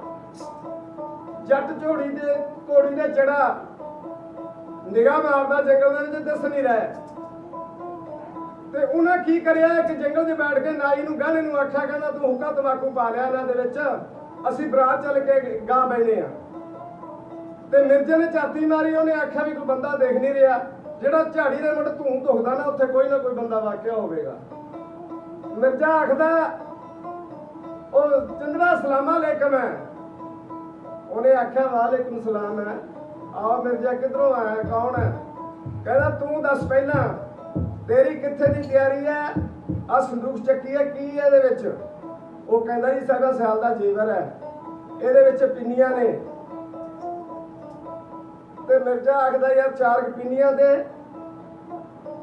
S2: ਜੱਟ ਝੋੜੀ ਦੇ ਘੋੜੀ ਦੇ ਚੜਾ ਨਿਗਾਹ ਮਾਰਦਾ ਜੰਗਲ ਦੇ ਵਿੱਚ ਦਿਸ ਨਹੀਂ ਰਿਹਾ ਤੇ ਉਹਨਾਂ ਕੀ ਕਰਿਆ, ਇੱਕ ਜੰਗਲ 'ਚ ਬੈਠ ਕੇ ਨਾਈ ਨੂੰ ਗਾਣੇ ਨੂੰ ਆਖਿਆ, ਕਹਿੰਦਾ ਤੂੰ ਹੁੱਕਾ ਤਮਾਕੂ ਪਾ ਲਿਆ ਇਹਨਾਂ ਦੇ ਵਿੱਚ, ਅਸੀਂ ਬਰਾਤ ਚੱਲ ਕੇ ਗਾ ਬੈਠੇ ਆ। ਤੇ ਮਿਰਜ਼ੇ ਨੇ ਝਾਤੀ ਮਾਰੀ, ਉਹਨੇ ਆਖਿਆ ਵੀ ਕੋਈ ਬੰਦਾ ਦੇਖ ਨਹੀਂ ਰਿਹਾ, ਜਿਹੜਾ ਝਾੜੀ ਦੇ ਮੁੰਡ ਧੂੰ ਧੁਖਦਾ ਨਾ ਉੱਥੇ ਕੋਈ ਨਾ ਕੋਈ ਬੰਦਾ ਵਾਕਿਆ ਹੋਵੇਗਾ। ਮਿਰਜ਼ਾ ਆਖਦਾ ਉਹ ਚੰਦਰਾ ਸਲਾਮ ਅਲੈਕਮ ਹੈ। ਉਹਨੇ ਆਖਿਆ ਵਾਲੇਕੁਮ ਸਲਾਮ ਹੈ। ਆਓ ਮਿਰਜ਼ਾ ਕਿੱਧਰੋਂ ਆਇਆ, ਕੌਣ ਹੈ? ਕਹਿੰਦਾ ਤੂੰ ਦੱਸ ਪਹਿਲਾਂ ਤੇਰੀ ਕਿੱਥੇ ਦੀ ਤਿਆਰੀ ਹੈ, ਆ ਸੰਦੂਕ ਚੱਕੀ ਹੈ, ਕੀ ਹੈ ਇਹਦੇ ਵਿੱਚ? ਉਹ ਕਹਿੰਦਾ ਜੀ ਸਾਡਾ ਸਿਆਲ ਦਾ ਜੇਵਰ ਹੈ, ਇਹਦੇ ਵਿੱਚ ਪਿੰਨੀਆਂ ਨੇ। ਤੇ ਮਿਰਜ਼ਾ ਆਖਦਾ ਯਾਰ 4 ਪਿੰਨੀਆਂ ਦੇ।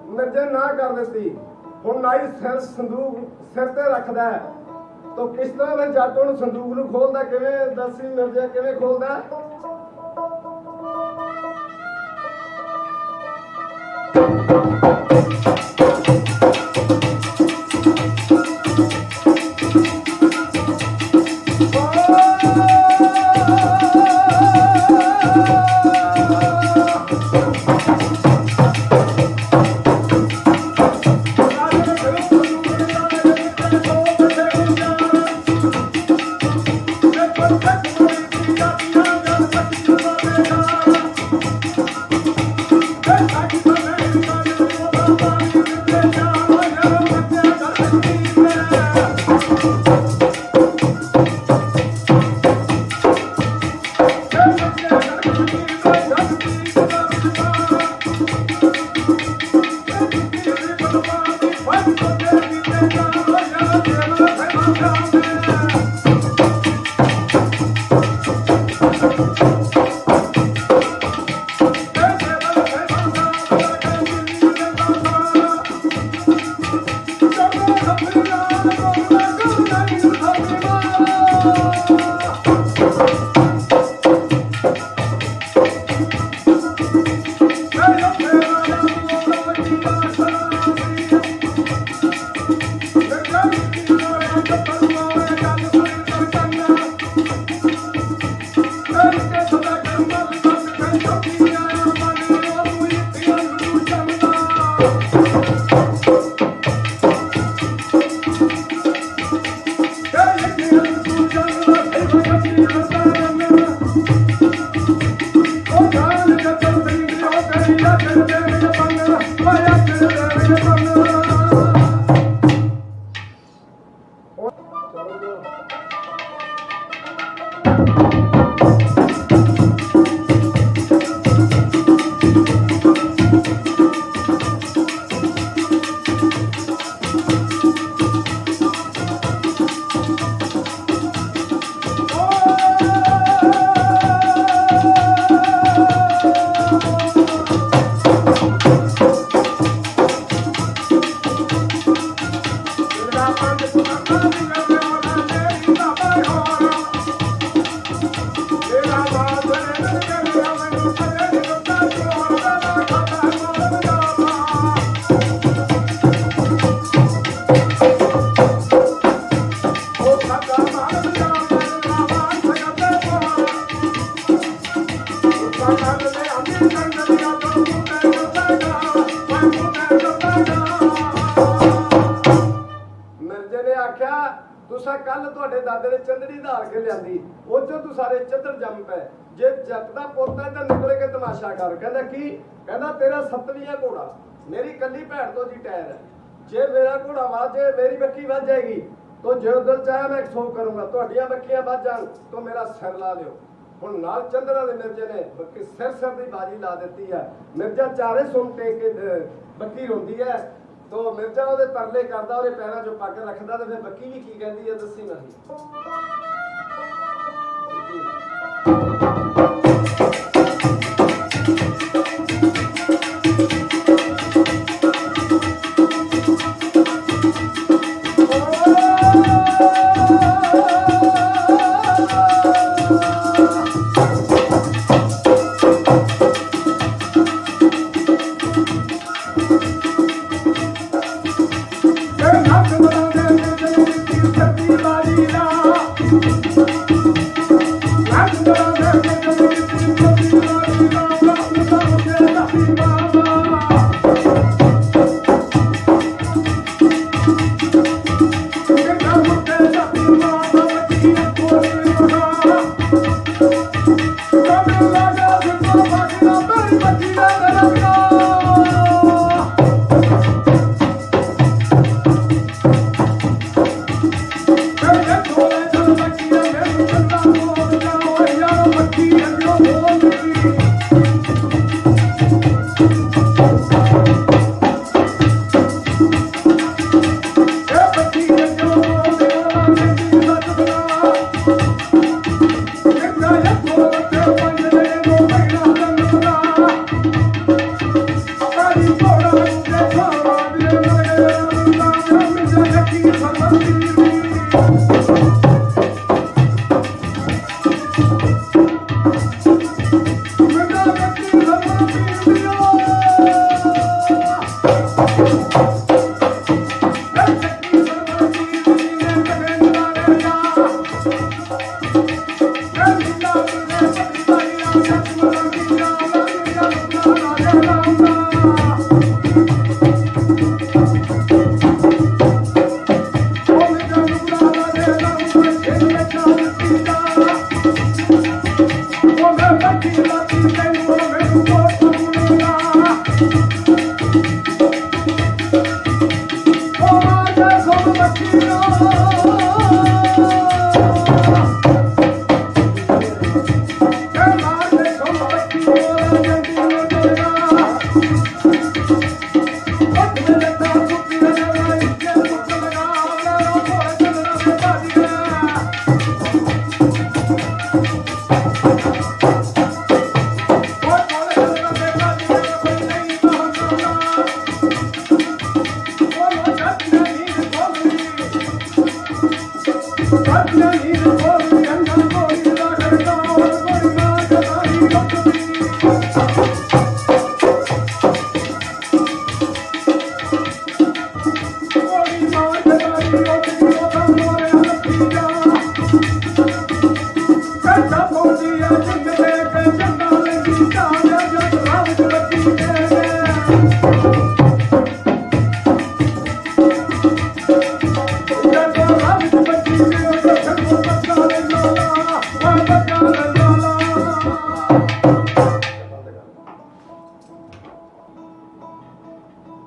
S2: ਮਿਰਜ਼ੇ ਨਾ ਕਰ ਦਿੱਤੀ। ਹੁਣ ਨਾਈ ਸੰਦੂਕ ਸਿਰ ਤੇ ਰੱਖਦਾ ਹੈ, ਤਾਂ ਕਿਸ ਤਰ੍ਹਾਂ ਮੈਂ ਜੱਟ ਨੂੰ ਸੰਦੂਕ ਨੂੰ ਖੋਲਦਾ, ਕਿਵੇਂ ਦੱਸੀ ਮਿਰਜ਼ਾ ਕਿਵੇਂ ਖੋਲਦਾ? ਤੁਸਾਂ ਕੱਲ ਤੁਹਾਡੇ ਦਾਦੇ ਨੇ ਚੰਦੜੀ ਧਾਰ ਕੇ ਲਿਆਂਦੀ, ਉਹ ਚੋਂ ਤੂੰ ਸਾਰੇ ਚੱਦਰ ਜੰਮ ਪਏ। ਜੇ ਜੱਟ ਦਾ ਪੁੱਤ ਹੈ ਤਾਂ ਨਿਕਲ ਕੇ ਤਮਾਸ਼ਾ ਕਰ। ਕਹਿੰਦਾ ਕੀ? ਕਹਿੰਦਾ ਤੇਰਾ 7ਵੀਂ ਘੋੜਾ, ਮੇਰੀ ਕੱਲੀ ਭੈਣ ਤੋਂ ਜੀ ਟਾਇਰ ਹੈ। ਜੇ ਮੇਰਾ ਘੋੜਾ ਵਾਜੇ, ਮੇਰੀ ਬੱਕੀ ਵੱਜ ਜਾਏਗੀ, तो जो दिल चाहे मैं 100 करूंगा, ਤੁਹਾਡੀਆਂ ਬੱਕੀਆਂ ਵੱਜ ਜਾਣ तो मेरा सिर ला लियो। ਹੁਣ ਨਾਲ ਚੰਦਰਾ ਦੇ ਮਿਰਜ਼ੇ ਨੇ ਬੱਕੀ ਸਿਰ ਦੀ ਬਾਜੀ ਲਾ ਦਿੱਤੀ ਹੈ। ਮਿਰਜ਼ਾ ਚਾਰੇ ਸੁਣ ਟੇਕ ਕੇ ਬੱਕੀ ਰੋਂਦੀ ਹੈ, तो मिर्जा ਉਹਦੇ ਤਰਲੇ ਕਰਦਾ, ਉਹਦੇ ਪੈਰਾਂ 'ਚੋਂ ਪੱਗ ਰੱਖਦਾ, ਤੇ ਫਿਰ ਬੱਕੀ ਵੀ ਕੀ ਕਹਿੰਦੀ ਹੈ ਦੱਸੀ ਨਹੀਂ।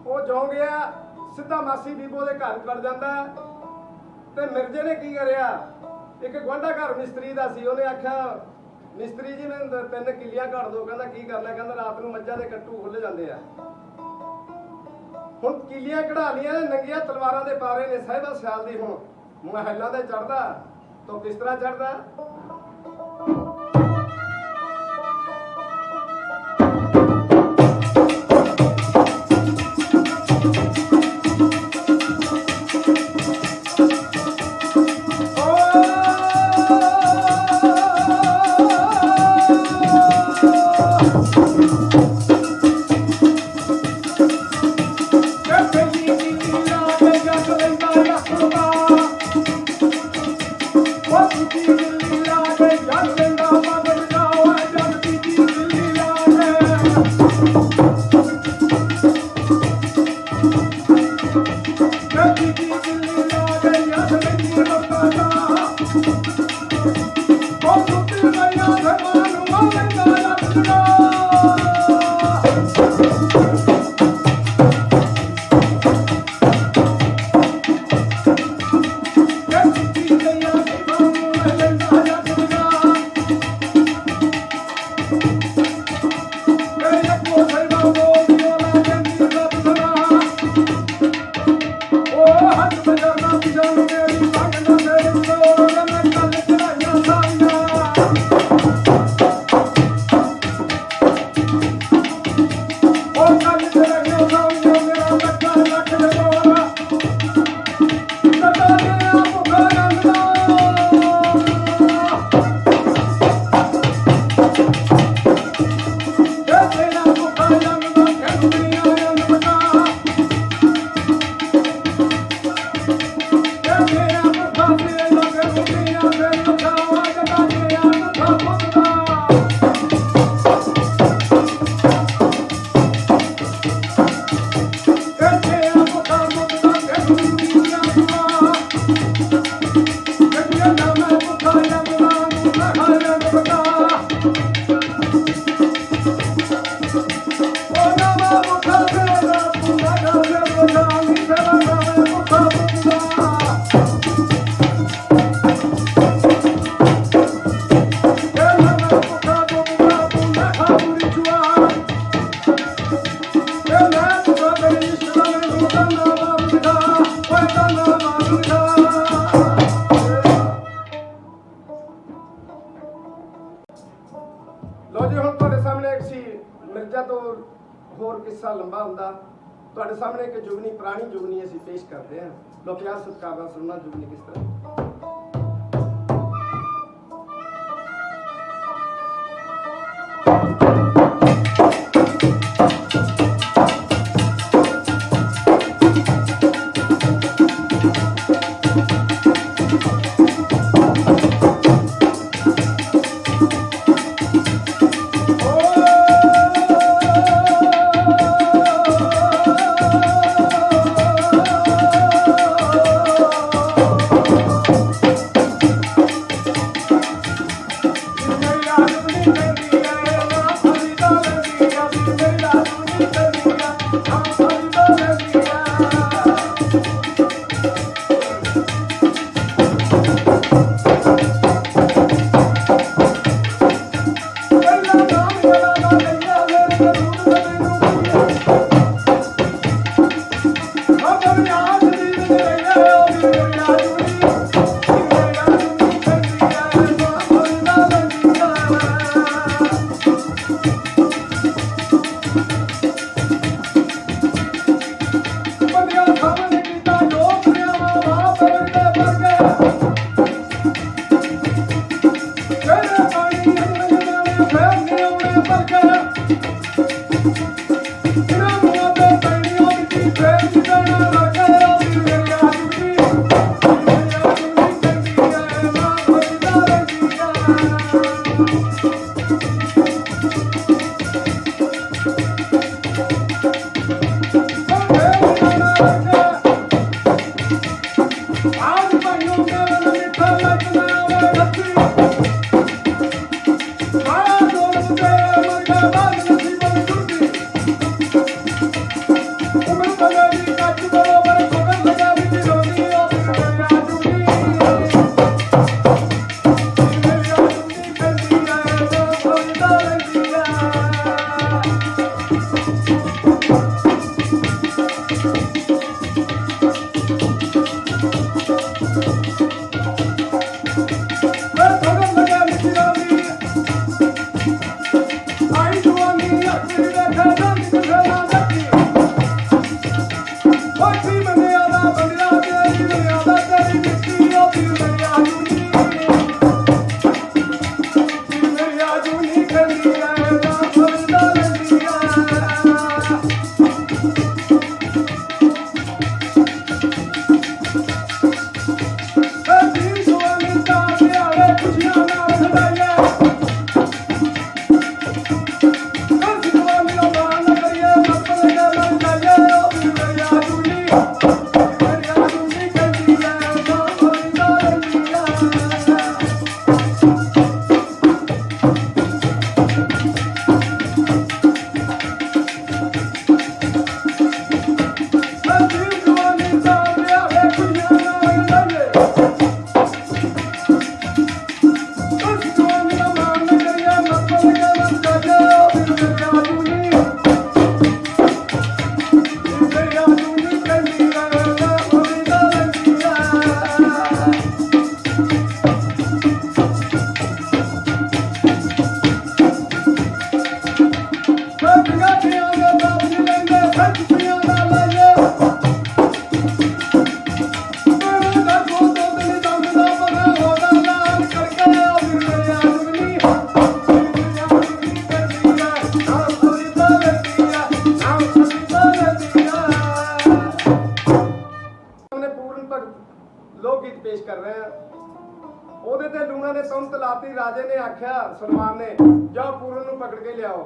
S2: ਉਹ ਜੋ ਗਿਆ ਸਿੱਧਾ ਮਾਸੀ ਬੀਬੋ ਦੇ ਘਰ ਵੜ ਜਾਂਦਾ ਤੇ ਮਿਰਜੇ ਨੇ ਕੀ ਕਰਿਆ, ਇੱਕ ਗੁਆਂਢਾ ਘਰ ਮਿਸਤਰੀ ਦਾ ਸੀ, ਉਹਨੇ ਆਖਿਆ ਮਿਸਤਰੀ ਜੀ ਮੈਨੂੰ 3 ਕਿੱਲੀਆਂ ਘੜ ਦੋ। ਕਹਿੰਦਾ ਕੀ ਕਰਨਾ, ਕਹਿੰਦਾ ਰਾਤ ਨੂੰ ਮੱਝਾਂ ਦੇ ਕੱਟੂ ਖੁੱਲ ਜਾਂਦੇ ਆ। ਹੁਣ ਕਿੱਲੀਆਂ ਕਢਾ ਲੀਆਂ ਨੇ, ਨੰਗੀਆਂ ਤਲਵਾਰਾਂ ਦੇ ਪਾਰੇ ਨੇ ਸਾਹਿਬਾ ਸਿਆਲ ਦੀ। ਹੁਣ ਮਹਿਲਾਂ ਤੇ ਚੜਦਾ ਤਾਂ ਕਿਸ ਤਰ੍ਹਾਂ ਚੜਦਾ, ਲੋ ਜੀ ਹੁਣ ਤੁਹਾਡੇ ਸਾਹਮਣੇ ਇੱਕ ਸੀ ਮਿਰਜ਼ਾ ਤੋਂ ਹੋਰ ਕਿੱਸਾ ਲੰਬਾ ਹੁੰਦਾ। ਤੁਹਾਡੇ ਸਾਹਮਣੇ ਇੱਕ ਜੁਗਨੀ, ਪੁਰਾਣੀ ਜੁਗਨੀ ਅਸੀਂ ਪੇਸ਼ ਕਰਦੇ ਹਾਂ। ਲੋ ਪਿਆਰ ਸਤਿਕਾਰ ਨਾਲ ਸੁਣਨਾ ਜੁਗਨੀ ਕਿਸ ਤਰ੍ਹਾਂ। लोक गीत पेश कर रहे हैं। ਉਹਦੇ ਤੇ ਲੂਣਾ ਨੇ ਤੁਮ ਤਲਾਤੀ ਰਾਜੇ ਨੇ ਆਖਿਆ ਸਲਮਾਨ ਨੇ ਜਾਓ ਪੂਰਨ ਨੂੰ ਪਕੜ ਕੇ ਲਿਆਓ।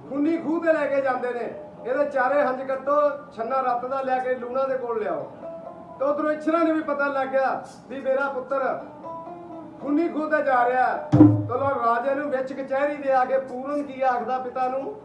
S2: ਖੁੰਨੀ ਖੂਹ ਤੇ ਲੈ ਕੇ ਜਾਂਦੇ ਨੇ, ਇਹਦੇ ਚਾਰੇ ਹੰਝ ਕੱਟੋ, ਛੰਨਾ ਰੱਤ ਦਾ ਲੈ ਕੇ ਲੂਣਾ ਦੇ ਕੋਲ ਲਿਆਓ। ਤੇ ਉਧਰੋਂ ਇਛਰਾਂ ਨੇ ਵੀ ਪਤਾ ਲੱਗ ਗਿਆ ਵੀ ਮੇਰਾ ਪੁੱਤਰ ਖੁੰਨੀ ਖੂਹ ਤੇ ਜਾ ਰਿਹਾ। ਚਲੋ ਰਾਜੇ ਨੂੰ ਵਿੱਚ ਕਚਹਿਰੀ ਦੇ ਆ ਕੇ ਪੂਰਨ ਕੀ ਆਖਦਾ ਪਿਤਾ ਨੂੰ,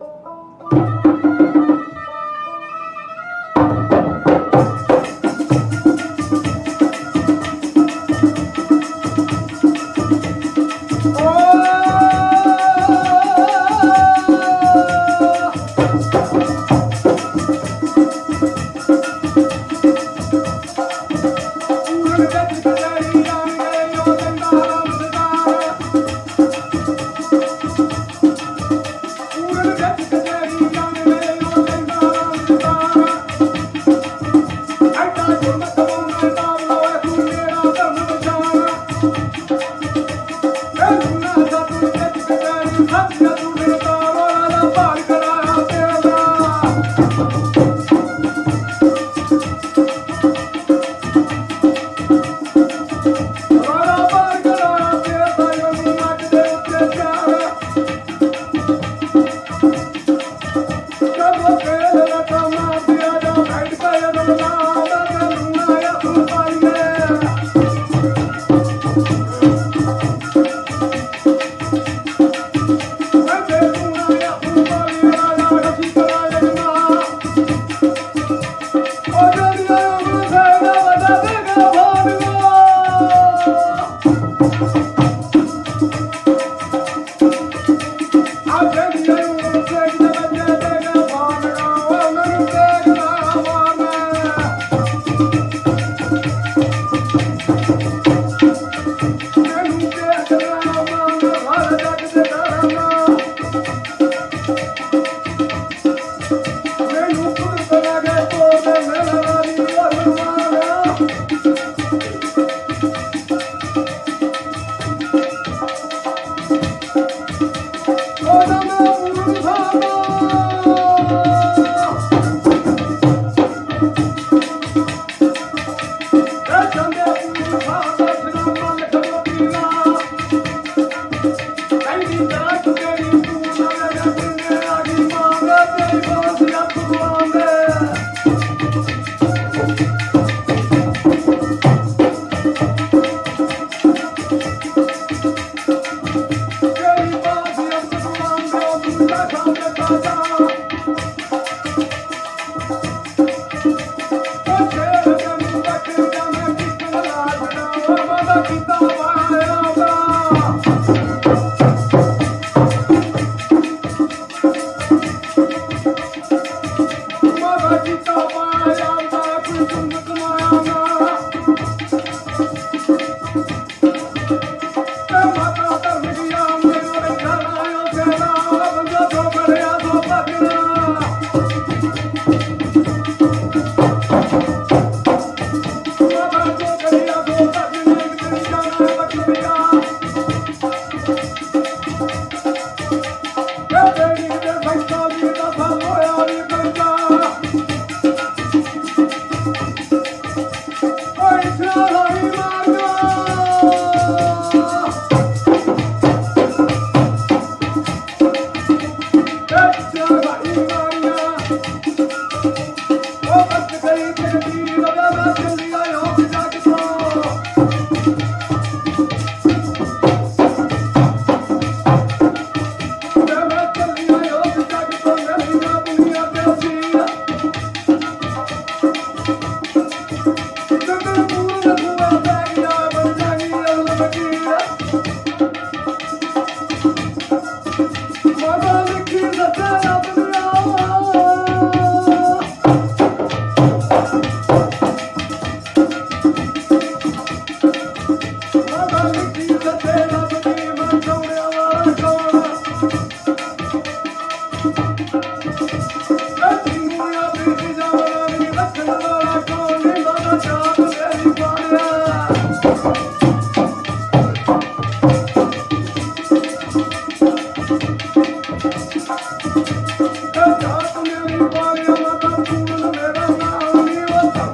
S2: जात मेरी बारिया माता पूर्ण मेरा नाम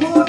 S2: वो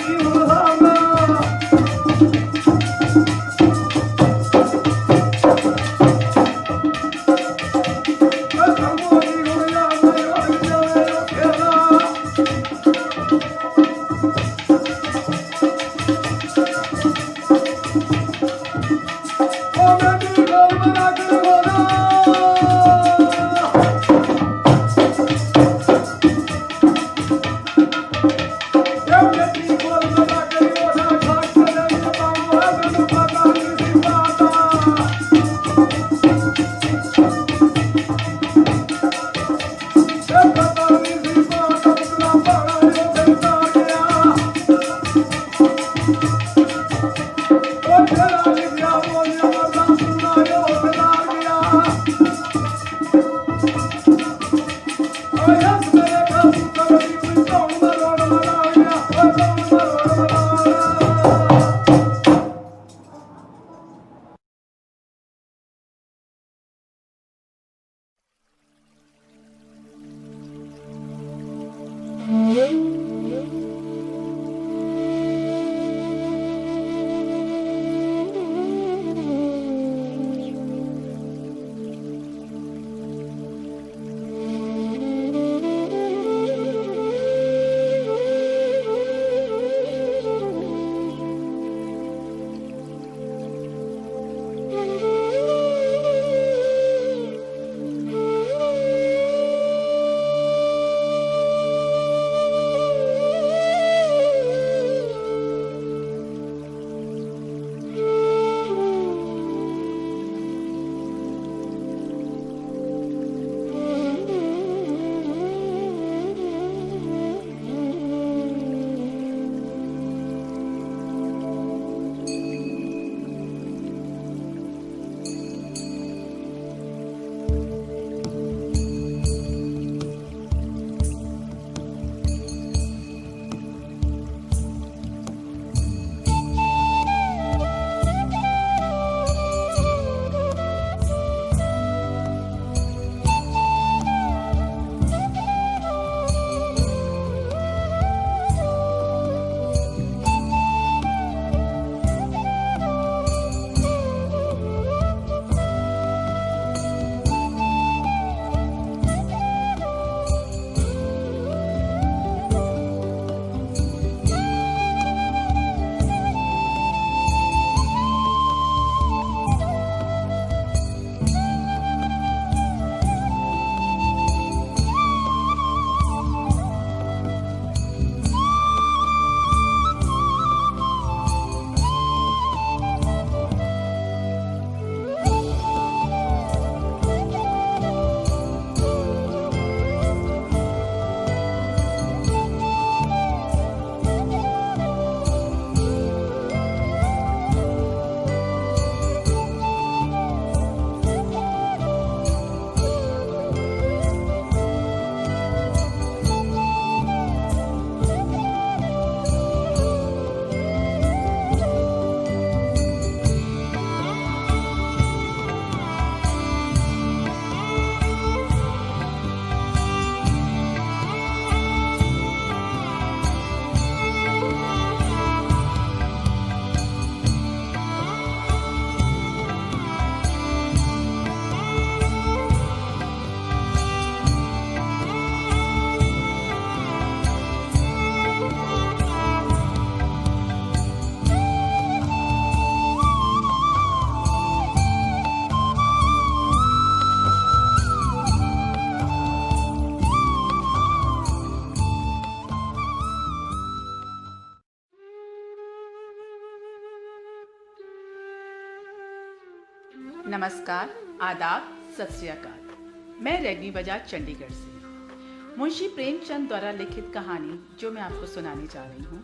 S3: नमस्कार, आदाब, सत श्री अकाल। मैं रैगनी बजाज चंडीगढ़ से। मुंशी प्रेमचंद द्वारा लिखित कहानी जो मैं आपको सुनाने जा रही हूँ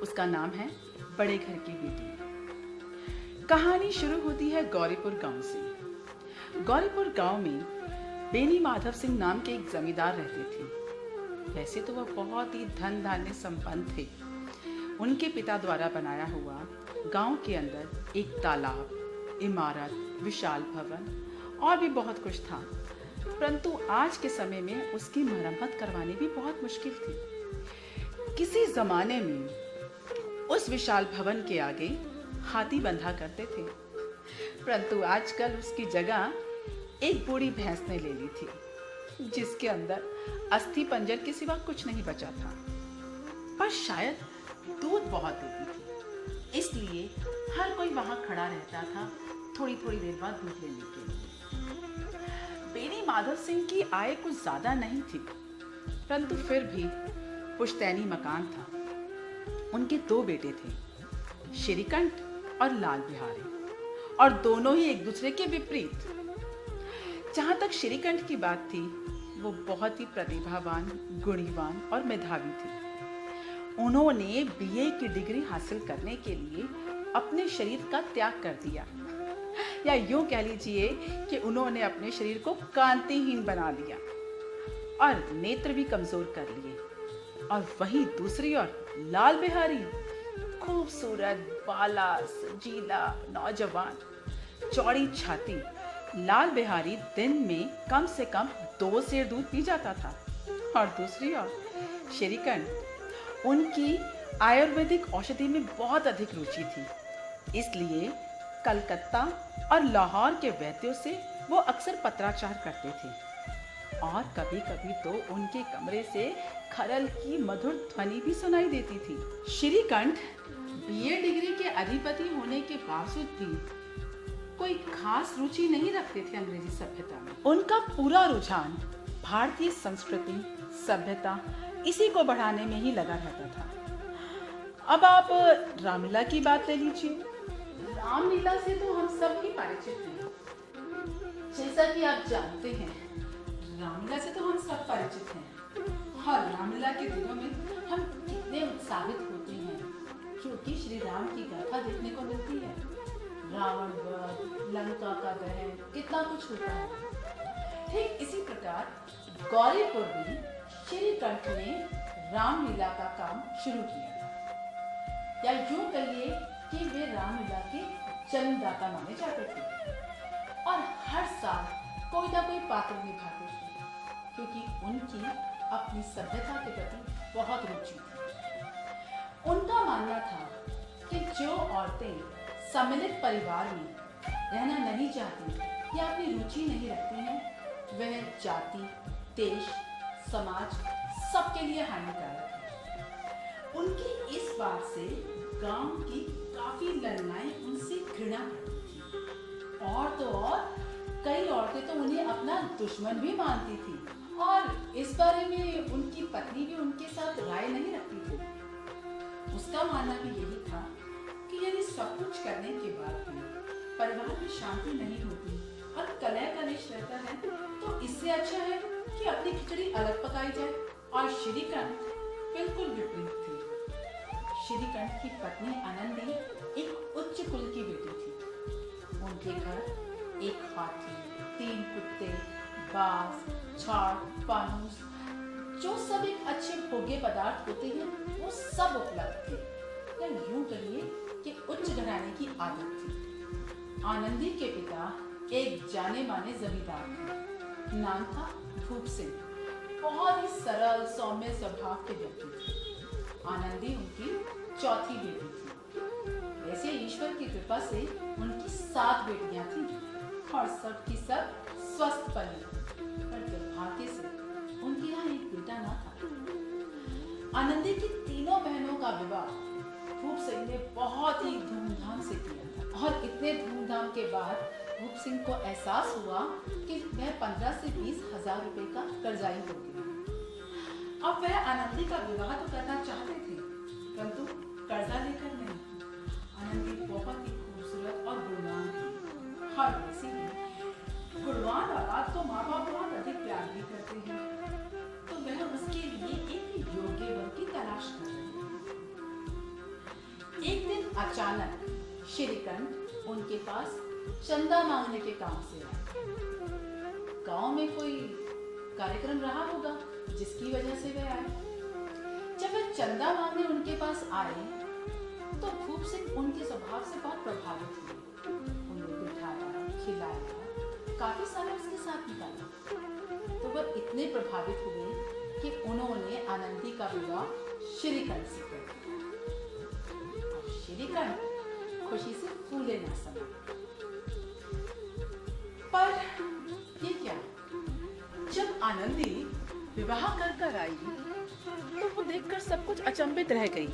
S3: उसका नाम है बड़े घर की बेटी। कहानी शुरू होती है गौरीपुर गांव से। गौरीपुर गांव में बेनी माधव सिंह नाम के एक जमींदार रहते थे। वैसे तो वह बहुत ही धन धान्य संपन्न थे। उनके पिता द्वारा बनाया हुआ गांव के अंदर एक तालाब, इमारत, विशाल भवन और भी बहुत कुछ था, परंतु आज के समय में उसकी मरम्मत करवानी भी बहुत मुश्किल थी। किसी जमाने में उस विशाल भवन के आगे हाथी बंधा करते थे, परंतु आजकल उसकी जगह एक बूढ़ी भैंस ने ले ली थी, जिसके अंदर अस्थि पंजर के सिवा कुछ नहीं बचा था। पर शायद दूध बहुत देती थी, इसलिए हर कोई वहां खड़ा रहता था थोड़ी थोड़ी देर बाद दूध लेने के लिए। बेनी माधव सिंह की आय कुछ ज्यादा नहीं थी, परंतु फिर भी पुश्तैनी मकान था। उनके 2 बेटे थे, श्रीकंठ और लाल बिहारी, और दोनों ही एक दूसरे के विपरीत। जहां तक श्रीकंठ की बात थी, वो बहुत ही प्रतिभावान, गुणीवान और मेधावी थे। उन्होंने बीए की डिग्री हासिल करने के लिए अपने शरीर का त्याग कर दिया, या यूं कह लीजिए कि उन्होंने अपने शरीर को कांतिहीन बना दिया और नेत्र भी कमजोर कर लिए। और वहीं दूसरी ओर लाल बिहारी, खूबसूरत, बाला, सजीला, नौजवान, चौड़ी छाती। लाल बिहारी दिन में कम से कम 2 सेर दूध पी जाता था। और दूसरी ओर श्रीकंठ, उनकी आयुर्वेदिक औषधि में बहुत अधिक रुचि थी, इसलिए कलकत्ता और लाहौर के वैद्यों से वो अक्सर पत्राचार करते थे। और कभी कभी तो उनके कमरे से खरल की मधुर ध्वनि भी सुनाई देती थी। श्रीकंठ बीए डिग्री के अधिपति होने के बावजूद भी कोई खास रुचि नहीं रखते थे अंग्रेजी सभ्यता में। उनका पूरा रुझान भारतीय संस्कृति, सभ्यता, इसी को बढ़ाने में ही लगा रहता था। अब आप रामलीला की बात ले लीजिए। रामलीला से तो हम सब ही परिचित हैं। जैसा कि आप जानते हैं, रामलीला से तो हम सब परिचित हैं। और रामलीला के दिनों में हम कितने उत्साहित होते हैं, क्योंकि श्री राम की गाथा देखने को मिलती है। रावण वध, लंका का दहन, कितना कुछ होता है। ठीक इसी प्रकार गौरीपुर भी श्रीकंठ ने रामलीला का काम शुरू किया था, या यूं कहिए कि वे रामलीला के जन्मदाता माने जाते थे। और हर साल कोई ना कोई पात्र निभाते थे, क्योंकि उनकी अपनी सभ्यता के प्रति बहुत रुचि थी। उनका मानना था कि जो औरतें सम्मिलित परिवार में रहना नहीं चाहती या अपनी रुचि नहीं रखती हैं, वह जाति, देश, समाज सबके लिए हानिकारक है। उनकी इस बात से गांव की काफी लड़नाएं उनसे घृणा करती थी। और तो और कई औरतें तो उन्हें अपना दुश्मन भी मानती थी, और इस बारे में उनकी पत्नी भी उनके साथ राय नहीं रखती थी। उसका मानना भी यही था कि यदि सब कुछ करने के बाद भी परिवार में शांति नहीं होती और कलह कलेश रहता है, तो इससे अच्छा है कि अपनी खिचड़ी अलग पकाई जाए। और श्रीकंठ बिल्कुल विपरीत थे। श्रीकंठ की पत्नी आनंदी एक उच्च कुल की बेटी थी। उनके घर एक हाथी, 3 कुत्ते, बाज, झाड़, फानूस, जो सब एक अच्छे भोग्य पदार्थ होते हैं, वो सब उपलब्ध थे। या यूं कहिए कि उच्च घराने की आदत थी। आनंदी के पिता एक जाने माने जमींदार थे। नाम था भूप सिंह। बहुत ही सरल, सौम्य स्वभाव के व्यक्ति थे। आनंदी उनकी चौथी बेटी थी। वैसे ईश्वर की कृपा से उनकी 7 बेटियां थीं, और सब की सब स्वस्थ पली। पर दुर्भाग्य से उनके यहाँ एक बेटा ना था। आनंदी की तीनों बहनों का विवाह भूप सिंह ने बहुत ही धूमधाम से किया था। और इतने धूमधाम के बाद भूप सिंह को एहसास हुआ कि वह 15 से 20 हजार रुपए का कर्जाई हो गया। अब वह आनंदी का विवाह तो करना चाहते थे, परंतु कर्जा लेकर नहीं। आनंदी बहुत ही खूबसूरत और गुणवान थी, और वैसी अचानक श्रीकंठ उनके पास चंदा मांगने के काम से आए। गांव में कोई कार्यक्रम रहा होगा जिसकी वजह से वे आए। जब वे चंदा मांगने उनके पास आए तो भूप सिंह उनके स्वभाव से बहुत प्रभावित हुए। उन्हें बिठाया, खिलाया, काफी समय उसके साथ निकाला। तो वह इतने प्रभावित हुए कि उन्होंने आनंदी का विवाह श्रीकंठ से कर दिया। अब श्रीकंठ खुशी से फूले न समा। पर ये क्या, जब आनंदी विवाह कर आई तो वो देखकर सब कुछ अचंभित रह गई,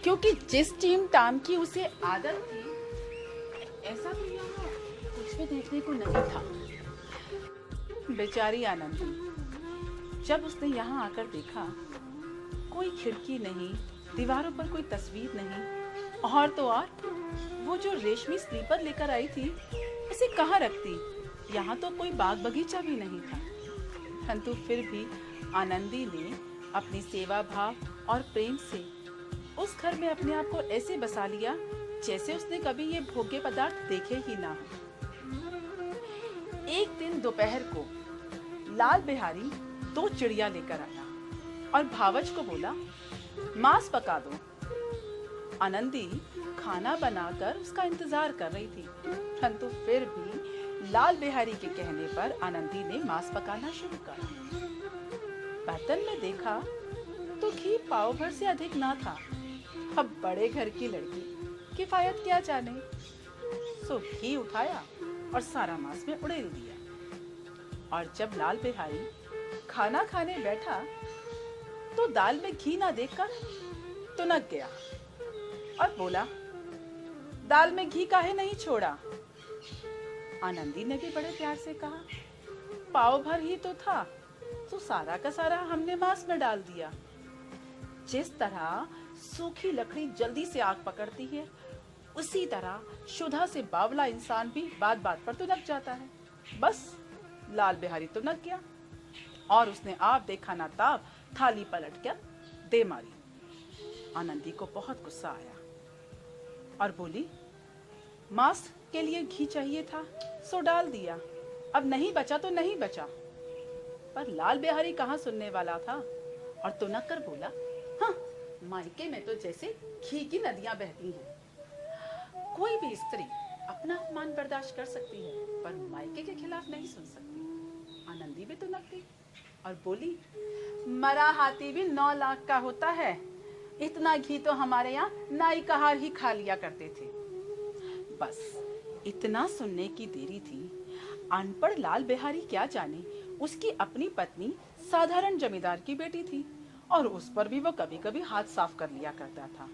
S3: क्योंकि जिस टीम टाम की उसे आदत थी ऐसा तो यहाँ कुछ भी देखने को नहीं था। बेचारी आनंदी, जब उसने यहाँ आकर देखा कोई खिड़की नहीं, दीवारों पर कोई तस्वीर नहीं, और तो और वो जो रेशमी स्लीपर लेकर आई थी उसे कहाँ रखती। यहाँ तो कोई बाग बगीचा भी नहीं था। परंतु फिर भी आनंदी ने अपनी सेवा भाव और प्रेम से उस घर में अपने आप को ऐसे बसा लिया जैसे उसने कभी ये भोग्य पदार्थ देखे ही ना हो। एक दिन दोपहर को लाल बिहारी 2 चिड़िया लेकर आया और भावच को बोला, मांस पका दो। आनंदी खाना बनाकर उसका इंतजार कर रही थी, परंतु फिर भी लाल बिहारी के कहने पर आनंदी ने मांस पकाना शुरू करा। बर्तन में देखा तो घी पाव भर से अधिक ना था। अब बड़े घर की लड़की किफायत क्या जाने, सो घी उठाया और सारा मांस में उड़ेल दिया। और जब लाल बिहारी खाना खाने बैठा तो दाल में घी ना देखकर तुनक गया और बोला, दाल में घी काहे नहीं छोड़ा। आनंदी ने भी बड़े प्यार से कहा, पाव भर ही तो था, तो सारा का सारा हमने मांस में डाल दिया। जिस तरह सूखी लकड़ी जल्दी से आग पकड़ती है, उसी तरह शुदा से बावला इंसान भी बात बात पर तुनक जाता है। बस लाल बिहारी तुनक गया और उसने आप देखा ना ताब थाली पलट कर दे मारी। आनंदी को बहुत गुस्सा आया और बोली, मांस के लिए घी चाहिए था सो डाल दिया, अब नहीं बचा तो नहीं बचा। पर लाल बिहारी कहाँ सुनने वाला था और तुनक कर बोला, हाँ, मायके में तो जैसे घी की नदियां बहती हैं। कोई भी स्त्री अपना अपमान बर्दाश्त कर सकती है, पर मायके के खिलाफ नहीं सुन सकती। आनंदी भी तुनक गई और बोली, मरा हाथी भी 9 लाख का होता है, इतना घी तो हमारे यहाँ नाई कहार ही खा लिया करते थे। बस इतना सुनने की देरी थी। अनपढ़ लाल बिहारी क्या जाने उसकी अपनी पत्नी साधारण जमींदार की बेटी थी और उस पर भी वो कभी कभी हाथ साफ कर लिया करता था।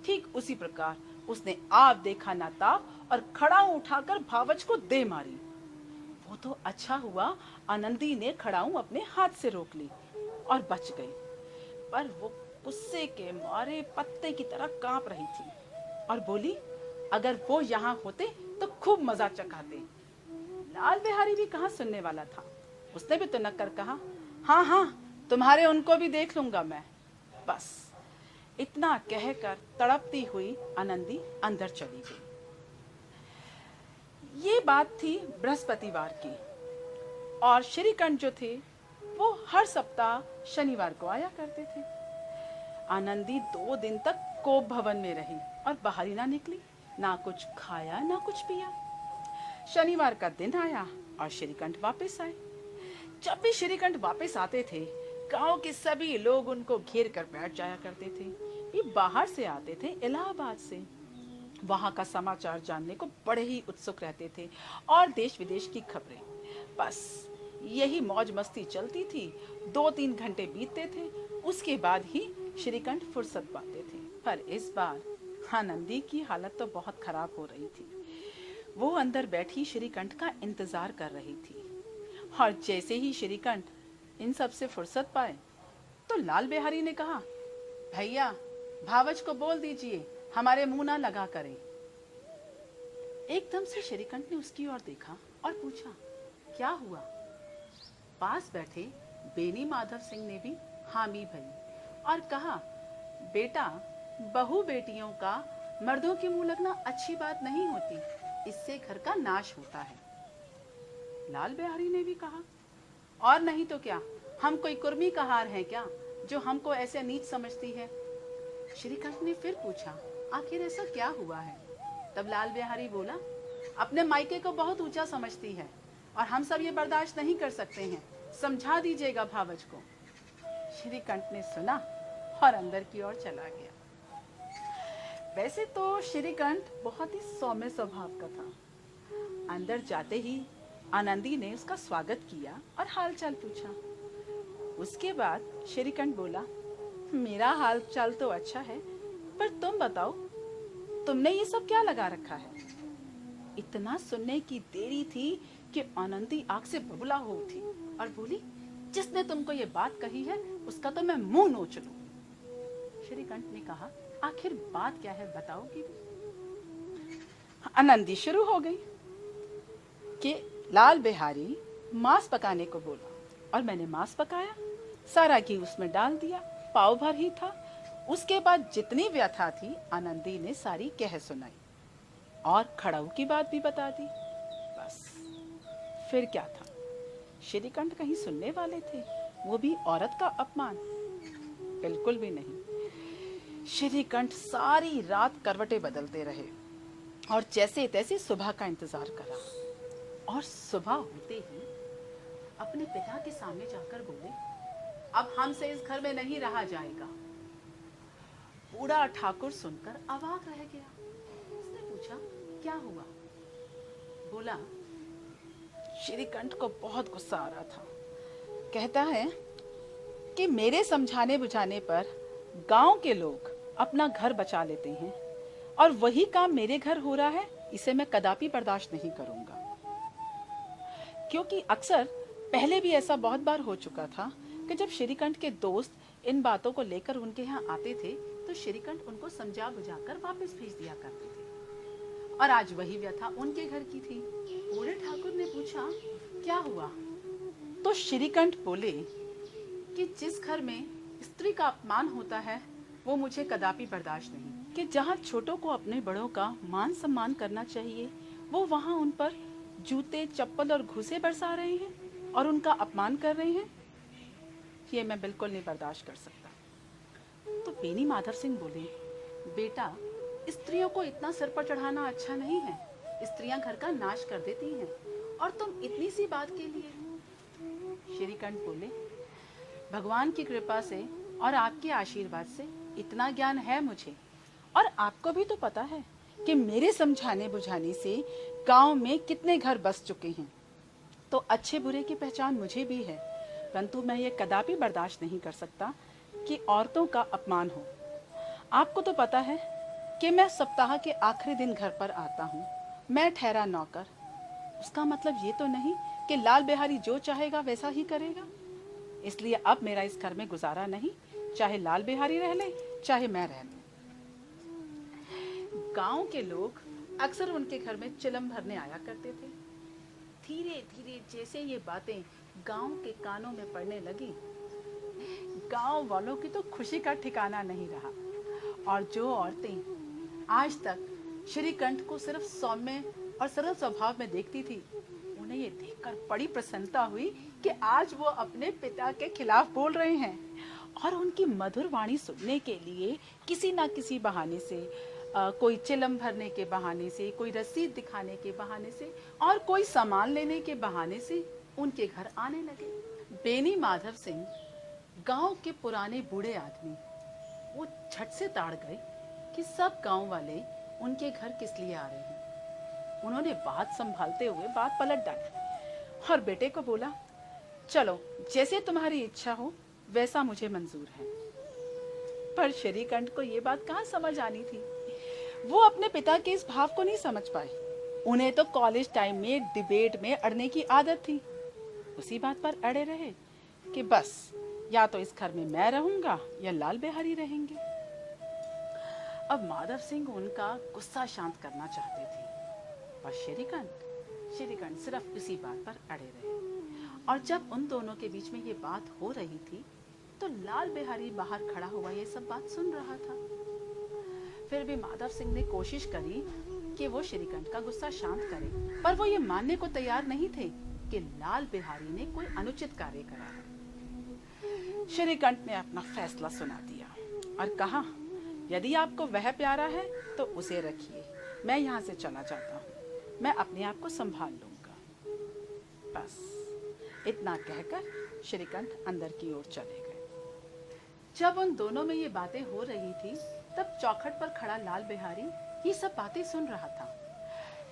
S3: ठीक उसी प्रकार उसने आप देखा ना ताब और खड़ाऊ उठाकर भावच को दे मारी। वो तो अच्छा हुआ आनंदी ने खड़ाऊ अपने हाथ से रोक ली और बच गई, पर वो गुस्से के मारे पत्ते की तरह कांप रही थी और बोली, अगर वो यहाँ होते तो खूब मजा चखाते। लाल बिहारी भी कहाँ सुनने वाला था, उसने भी तुनक कर कहा, हाँ हाँ, तुम्हारे उनको भी देख लूंगा मैं। बस इतना कहकर तड़पती हुई आनंदी अंदर चली गई। ये बात थी बृहस्पतिवार की और श्रीकंठ जो थे वो हर सप्ताह शनिवार को आया करते थे। आनंदी 2 दिन तक कोप भवन में रही और बाहर ही ना निकली, ना कुछ खाया ना कुछ पिया। शनिवार का दिन आया और श्रीकंठ वापस आए। जब भी श्रीकंठ वापस आते थे, गांव के सभी लोग उनको घेर कर बैठ जाया करते थे। ये बाहर से आते थे, इलाहाबाद से। वहां का समाचार जानने को बड़े ही उत्सुक रहते थे और देश विदेश की खबरें। बस यही मौज मस्ती चलती थी। 2-3 घंटे बीतते थे, उसके बाद ही श्रीकंठ फुर्सत पाते थे। पर इस बार आनंदी की हालत तो बहुत खराब हो रही थी। वो अंदर बैठी श्रीकंठ का इंतजार कर रही थी और जैसे ही श्रीकंठ इन सब से फुर्सत पाए तो लाल बिहारी ने कहा, भैया भावच को बोल दीजिए हमारे मुंह ना लगा करें। एकदम से श्रीकंठ ने उसकी ओर देखा और पूछा, क्या हुआ? पास बैठे बेनी माधव सिंह ने भी हामी भरी और कहा, बेटा बहू बेटियों का मर्दों के मुंह लगना अच्छी बात नहीं होती, इससे घर का नाश होता है। लाल बिहारी ने भी कहा, और नहीं तो क्या, हम कोई कुर्मी का हार हैं क्या जो हमको ऐसे नीच समझती है। श्रीकंठ ने फिर पूछा, आखिर ऐसा क्या हुआ है? तब लाल बिहारी बोला, अपने मायके को बहुत ऊंचा समझती है और हम सब ये बर्दाश्त नहीं कर सकते हैं, समझा दीजिएगा भावज को। श्रीकंठ ने सुना और अंदर की ओर चला गया। वैसे तो श्रीकंठ बहुत ही सौम्य स्वभाव का था। अंदर जाते ही आनंदी ने उसका स्वागत किया और हालचाल पूछा। उसके बाद श्रीकंठ बोला, मेरा हालचाल तो अच्छा है, पर तुम बताओ, तुमने ये सब क्या लगा रखा है? इतना सुनने की देरी थी कि आनंदी आग से बबूला हो उठी और बोली, जिसने तुमको ये बात कही है उसका तो मैं मुंह नोच लूं। श्रीकंठ ने कहा, आखिर बात क्या है, बताओगी? आनंदी शुरू हो गई कि लाल बिहारी मांस पकाने को बोला और मैंने मांस पकाया, सारा घी उसमें डाल दिया, पाव भर ही था। उसके बाद जितनी व्यथा थी आनंदी ने सारी कह सुनाई और खड़ाऊ की बात भी बता दी। बस फिर क्या था? श्रीकंठ कहीं सुनने वाले थे, वो भी औरत का अपमान? बिल्कुल भी नहीं। श्रीकंठ सारी रात करवटें बदलते रहे और जैसे तैसे सुबह का इंतजार करा, और सुबह होते ही अपने पिता के सामने जाकर बोले, अब हमसे इस घर में नहीं रहा जाएगा। बूढ़ा ठाकुर सुनकर अवाक रह गया। उसने पूछा, क्या हुआ? बोला, श्रीकंठ को बहुत गुस्सा आ रहा था। कहता है कि मेरे समझाने बुझाने पर गांव के लोग अपना घर बचा लेते हैं और वही काम मेरे घर हो रहा है, इसे मैं कदापि बर्दाश्त नहीं करूंगा। क्योंकि अक्सर पहले भी ऐसा बहुत बार हो चुका था कि जब श्रीकंठ के दोस्त इन बातों को लेकर उनके यहाँ आते थे तो श्रीकंठ उनको समझा बुझाकर वापस भेज दिया करते थे, और आज वही व्यथा उनके घर की थी। बूढ़े ठाकुर ने पूछा, क्या हुआ? तो श्रीकंठ बोले कि जिस घर में स्त्री का अपमान होता है वो मुझे कदापि बर्दाश्त नहीं, कि जहाँ छोटों को अपने बड़ों का मान सम्मान करना चाहिए वो वहाँ उन पर जूते चप्पल और घुसे बरसा रहे हैं और उनका अपमान कर रहे हैं, ये मैं बिल्कुल नहीं बर्दाश्त कर सकता। तो बेनी माधव सिंह बोले, बेटा, स्त्रियों को इतना सिर पर चढ़ाना अच्छा नहीं है, स्त्रियां घर का नाश कर देती हैं, और तुम इतनी सी बात के लिए। श्रीकंठ बोले, भगवान की कृपा से और आपके आशीर्वाद से इतना ज्ञान है मुझे, और आपको भी तो पता है कि मेरे समझाने बुझाने से गांव में कितने घर बस चुके हैं, तो अच्छे बुरे की पहचान मुझे भी है, परंतु मैं ये कदापि बर्दाश्त नहीं कर सकता कि औरतों का अपमान हो। आपको तो पता है कि मैं सप्ताह के आखिरी दिन घर पर आता हूँ, मैं ठहरा नौकर। उसका मतलब ये तो नहीं कि लाल बिहारी जो चाहेगा वैसा ही करेगा, इसलिए अब मेरा इस घर में गुजारा नहीं, चाहे लाल बिहारी रह ले चाहे मैं रह लूं। गांव के लोग अक्सर उनके घर में चिलम भरने आया करते थे। धीरे धीरे जैसे ये बातें गांव के कानों में पड़ने लगी, गांव वालों की तो खुशी का ठिकाना नहीं रहा, और जो औरतें आज तक श्रीकंठ को सिर्फ सौम्य और सरल स्वभाव में देखती थी, उन्हें ये देखकर बड़ी प्रसन्नता हुई कि आज वो अपने पिता के खिलाफ बोल रहे हैं, और उनकी मधुर वाणी सुनने के लिए किसी ना किसी बहाने से, कोई चिलम भरने के बहाने से, कोई रसीद दिखाने के बहाने से, और कोई सामान लेने के बहाने से उनके घर आने लगे। बेनी माधव सिंह, गांव के पुराने बूढ़े आदमी, वो झट से ताड़ गए कि सब गांव वाले उनके घर किस लिए आ रहे हैं। उन्होंने बात संभालते हुए बात पलट डाली और बेटे को बोला, चलो जैसे तुम्हारी इच्छा हो वैसा मुझे मंजूर है। पर श्रीकंठ को ये बात कहाँ समझ आनी थी, वो अपने पिता के इस भाव को नहीं समझ पाए। उन्हें तो कॉलेज टाइम में डिबेट में अड़ने की आदत थी, उसी बात पर अड़े रहे कि बस या तो इस घर में मैं रहूंगा या लाल बिहारी रहेंगे। अब माधव सिंह उनका गुस्सा शांत करना चाहते थे, पर श्रीकंठ सिर्फ इसी बात पर अड़े रहे। और जब उन दोनों के बीच में ये बात हो रही थी तो लाल बिहारी बाहर खड़ा हुआ ये सब बात सुन रहा था। फिर भी माधव सिंह ने कोशिश करी कि वो श्रीकंठ का गुस्सा शांत करे, पर वो ये मानने को तैयार नहीं थे कि लाल बिहारी ने कोई अनुचित कार्य करा है। श्रीकंठ ने अपना फैसला सुना दिया और कहा, यदि आपको वह प्यारा है तो उसे रखिए, मैं यहाँ से चला जाता हूँ, मैं अपने आप को संभाल लूंगा। बस इतना कहकर श्रीकंठ अंदर की ओर चले गए। जब उन दोनों में ये बातें हो रही थी, तब चौखट पर खड़ा लाल बिहारी ये सब बातें सुन रहा था।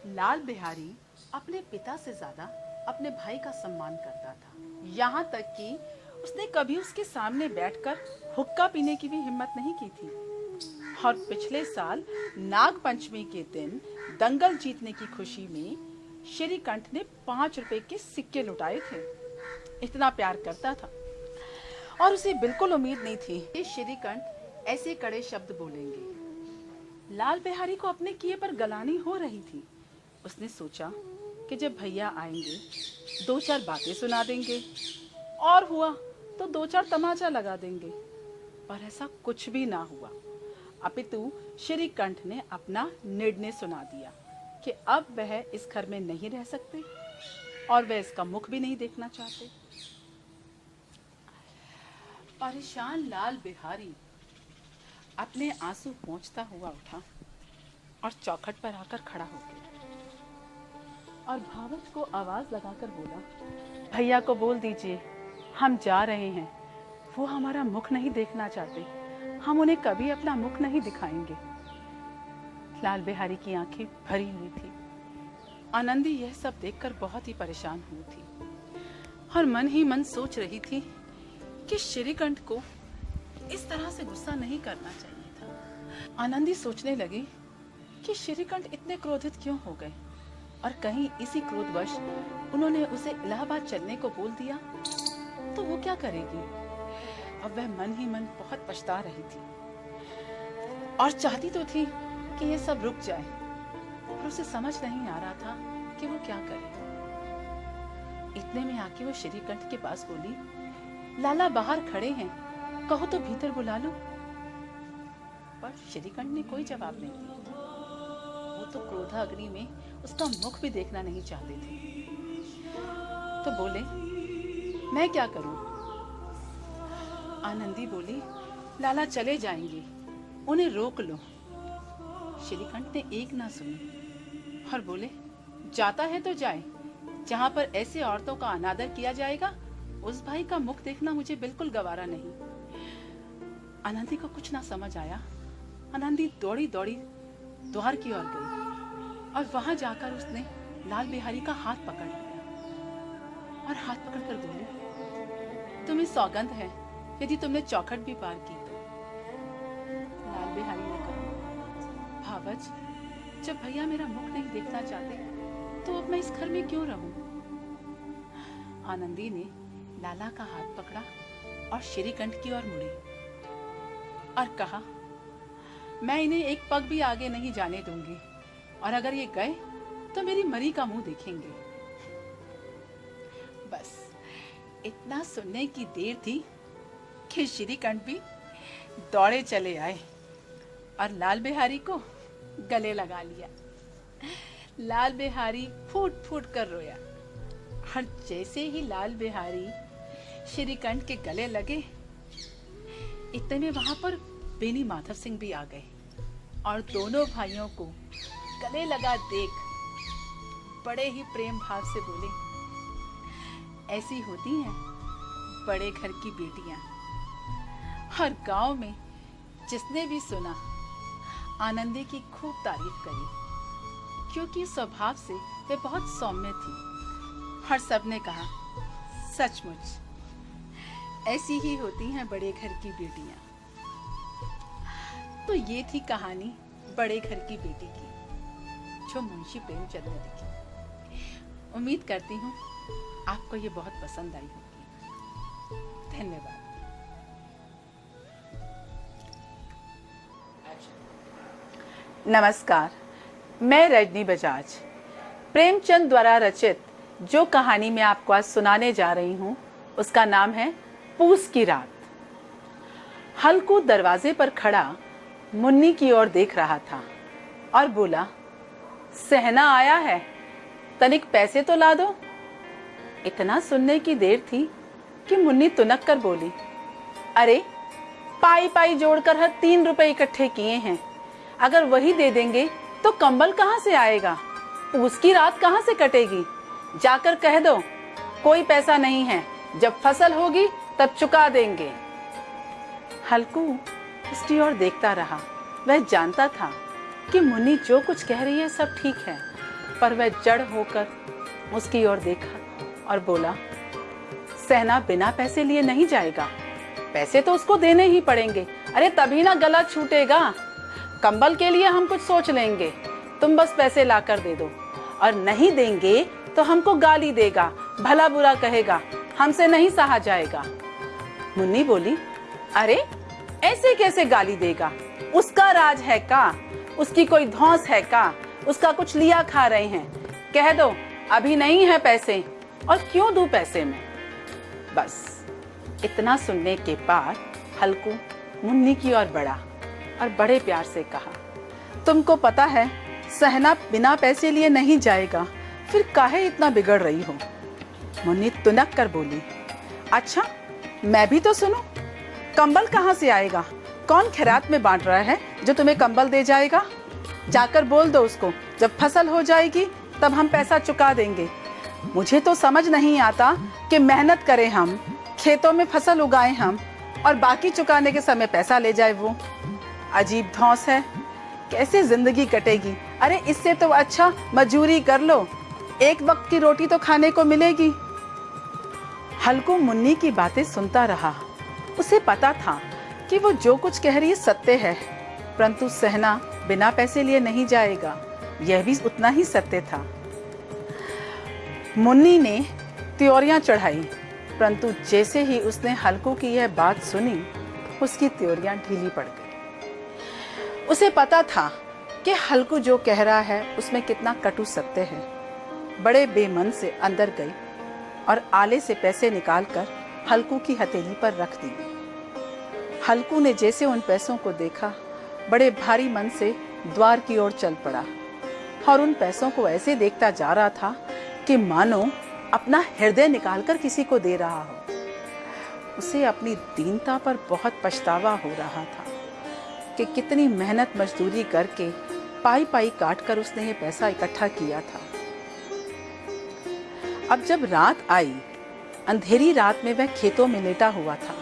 S3: लाल बिहारी अपने पिता से ज्यादा अपने भाई का सम्मान करता था, यहाँ तक कि उसने कभी उसके सामने बैठकर हुक्का पीने की भी हिम्मत नहीं की थी। और पिछले साल नाग पंचमी के दिन दंगल जीतने की खुशी में श्रीकंठ ने 5 रुपए के सिक्के लुटाए थे। इतना प्यार करता था और उसे बिल्कुल उम्मीद नहीं थी कि श्रीकंठ ऐसे कड़े शब्द बोलेंगे। लाल बिहारी को अपने किए पर गलानी हो रही थी। उसने सोचा कि जब भैया आएंगे 2-4 बातें सुना देंगे और हुआ तो 2-4 तमाचा लगा देंगे, पर ऐसा कुछ भी ना हुआ। अपितु श्रीकंठ ने अपना निर्णय सुना दिया कि अब वह इस घर में नहीं रह सकते और वह इसका मुख भी नहीं देखना चाहते। परेशान लाल बिहारी अपने आंसू पोंछता हुआ उठा और चौखट पर आकर खड़ा हो गया और भावच को आवाज लगाकर बोला, भैया को बोल दीजिए हम जा रहे हैं, वो हमारा मुख नहीं देखना चाहते, हम उन्हें कभी अपना मुख नहीं दिखाएंगे। लाल बिहारी की आंखें भरी हुई थी। आनंदी यह सब देखकर बहुत ही परेशान हुई थी और मन ही मन सोच रही थी कि श्रीकंठ को इस तरह से गुस्सा नहीं करना चाहिए था। आनंदी सोचने लगी कि श्रीकंठ इतने क्रोधित क्यों हो गए और कहीं इसी क्रोधवश उन्होंने उसे इलाहाबाद चलने को बोल दिया तो वो क्या करेगी। अब वह मन ही मन बहुत पछता रही थी और चाहती तो थी कि ये सब रुक जाए, पर उसे समझ नहीं आ रहा था कि वो क्या करे। इतने में आके वो श्रीकंठ के पास बोली, लाला बाहर खड़े हैं, कहो तो भीतर बुला लो। पर श्रीकंठ ने कोई जवाब नहीं दिया। वो तो क्रोधाग्नि में उसका मुख भी देखना नहीं चाहते थे। तो बोले, मैं क्या करूं? आनंदी बोली, लाला चले जाएंगे, उन्हें रोक लो। श्रीकंठ ने एक ना सुनी और बोले, जाता है तो जाए, जहां पर ऐसे औरतों का अनादर किया जाएगा उस भाई का मुख देखना मुझे बिल्कुल गवारा नहीं। आनंदी को कुछ ना समझ आया। आनंदी दौड़ी दौड़ी द्वार की ओर गई और वहां जाकर उसने लाल बिहारी का हाथ पकड़ लिया और हाथ पकड़कर बोली, तुम्हें सौगंध है यदि तुमने चौखट भी पार की तो। लाल बिहारी ने कहा, भावच, जब भैया मेरा मुख नहीं देखना चाहते तो अब मैं इस घर में क्यों रहूं? आनंदी ने लाला का हाथ पकड़ा और श्रीकंठ की ओर मुड़ी और कहा, मैं इन्हें एक पग भी आगे नहीं जाने दूंगी और अगर ये गए तो मेरी मरी का मुंह देखेंगे। बस इतना सुनने की देर थी कि श्रीकंठ भी दौड़े चले आए और लाल बिहारी को गले लगा लिया। लाल बिहारी फूट फूट कर रोया और जैसे ही लाल बिहारी श्रीकंठ के गले लगे, इतने में वहां पर बेनी माधव सिंह भी आ गए और दोनों भाइयों को गले लगा देख बड़े ही प्रेम भाव से बोले, ऐसी होती हैं बड़े घर की बेटियां। हर गांव में जिसने भी सुना आनंदी की खूब तारीफ करी, क्योंकि स्वभाव से वे बहुत सौम्य थी और सबने कहा, सचमुच ऐसी ही होती हैं बड़े घर की बेटियां। तो ये थी कहानी बड़े घर की बेटी की, जो मुंशी प्रेमचंद ने लिखी। उम्मीद करती हूँ आपको ये बहुत पसंद आई होगी। धन्यवाद। नमस्कार, मैं रजनी बजाज। प्रेमचंद द्वारा रचित जो कहानी मैं आपको आज सुनाने जा रही हूँ उसका नाम है पूस की रात। हल्कू दरवाजे पर खड़ा मुन्नी की ओर देख रहा था और बोला, सहना आया है, तनिक पैसे तो ला दो। इतना सुनने की देर थी कि मुन्नी तुनक कर बोली, अरे पाई पाई जोड़कर हर 3 रुपए इकट्ठे किए हैं, अगर वही दे देंगे तो कंबल कहाँ से आएगा, उसकी रात कहाँ से कटेगी। जाकर कह दो कोई पैसा नहीं है, जब फसल होगी तब चुका देंगे। हल्कू उसकी ओर देखता रहा। वह जानता था कि मुन्नी जो कुछ कह रही है सब ठीक है, पर वह जड़ होकर उसकी ओर देखा और बोला, सहना बिना पैसे लिए नहीं जाएगा, पैसे तो उसको देने ही पड़ेंगे। अरे तभी ना गला छूटेगा। कंबल के लिए हम कुछ सोच लेंगे, तुम बस पैसे ला कर दे दो, और नहीं देंगे तो हमको गाली देगा, भला बुरा कहेगा, हमसे नहीं सहा जाएगा। मुन्नी बोली, अरे ऐसे कैसे गाली देगा, उसका राज है का, उसकी कोई धौंस है का, उसका कुछ लिया खा रहे हैं, कह दो अभी नहीं है पैसे, और क्यों दूं पैसे में। बस इतना सुनने के बाद हल्कू मुन्नी की ओर बढ़ा और बड़े प्यार से कहा, तुमको पता है सहना बिना पैसे लिए नहीं जाएगा, फिर काहे इतना बिगड़ रही हो। मुन्नी तुनक कर बोली, अच्छा मैं भी तो सुनो, कंबल कहाँ से आएगा, कौन खैरात में बांट रहा है जो तुम्हें कंबल दे जाएगा। जाकर बोल दो उसको, जब फसल हो जाएगी तब हम पैसा चुका देंगे। मुझे तो समझ नहीं आता कि मेहनत करें हम, खेतों में फसल उगाएं हम, और बाकी चुकाने के समय पैसा ले जाए वो। अजीब धौंस है, कैसे जिंदगी कटेगी। अरे इससे तो अच्छा मजूरी कर लो, एक वक्त की रोटी तो खाने को मिलेगी। हल्कू मुन्नी की बातें सुनता रहा। उसे पता था कि वो जो कुछ कह रही है सत्य है, परंतु सहना बिना पैसे लिए नहीं जाएगा, यह भी उतना ही सत्य था। मुन्नी ने त्योरियां चढ़ाई, परंतु जैसे ही उसने हल्कू की यह बात सुनी, उसकी त्योरियां ढीली पड़ गई। उसे पता था कि हल्कू जो कह रहा है उसमें कितना कटु सत्य है। बड़े बेमन से अंदर गई और आले से पैसे निकालकर हल्कू की हथेली पर रख दी। हल्कू ने जैसे उन पैसों को देखा, बड़े भारी मन से द्वार की ओर चल पड़ा और उन पैसों को ऐसे देखता जा रहा था कि मानो अपना हृदय निकालकर किसी को दे रहा हो। उसे अपनी दीनता पर बहुत पछतावा हो रहा था कि कितनी मेहनत मजदूरी करके पाई पाई काट कर उसने ये पैसा इकट्ठा किया था। अब जब रात आई, अंधेरी रात में वह खेतों में लेटा हुआ था,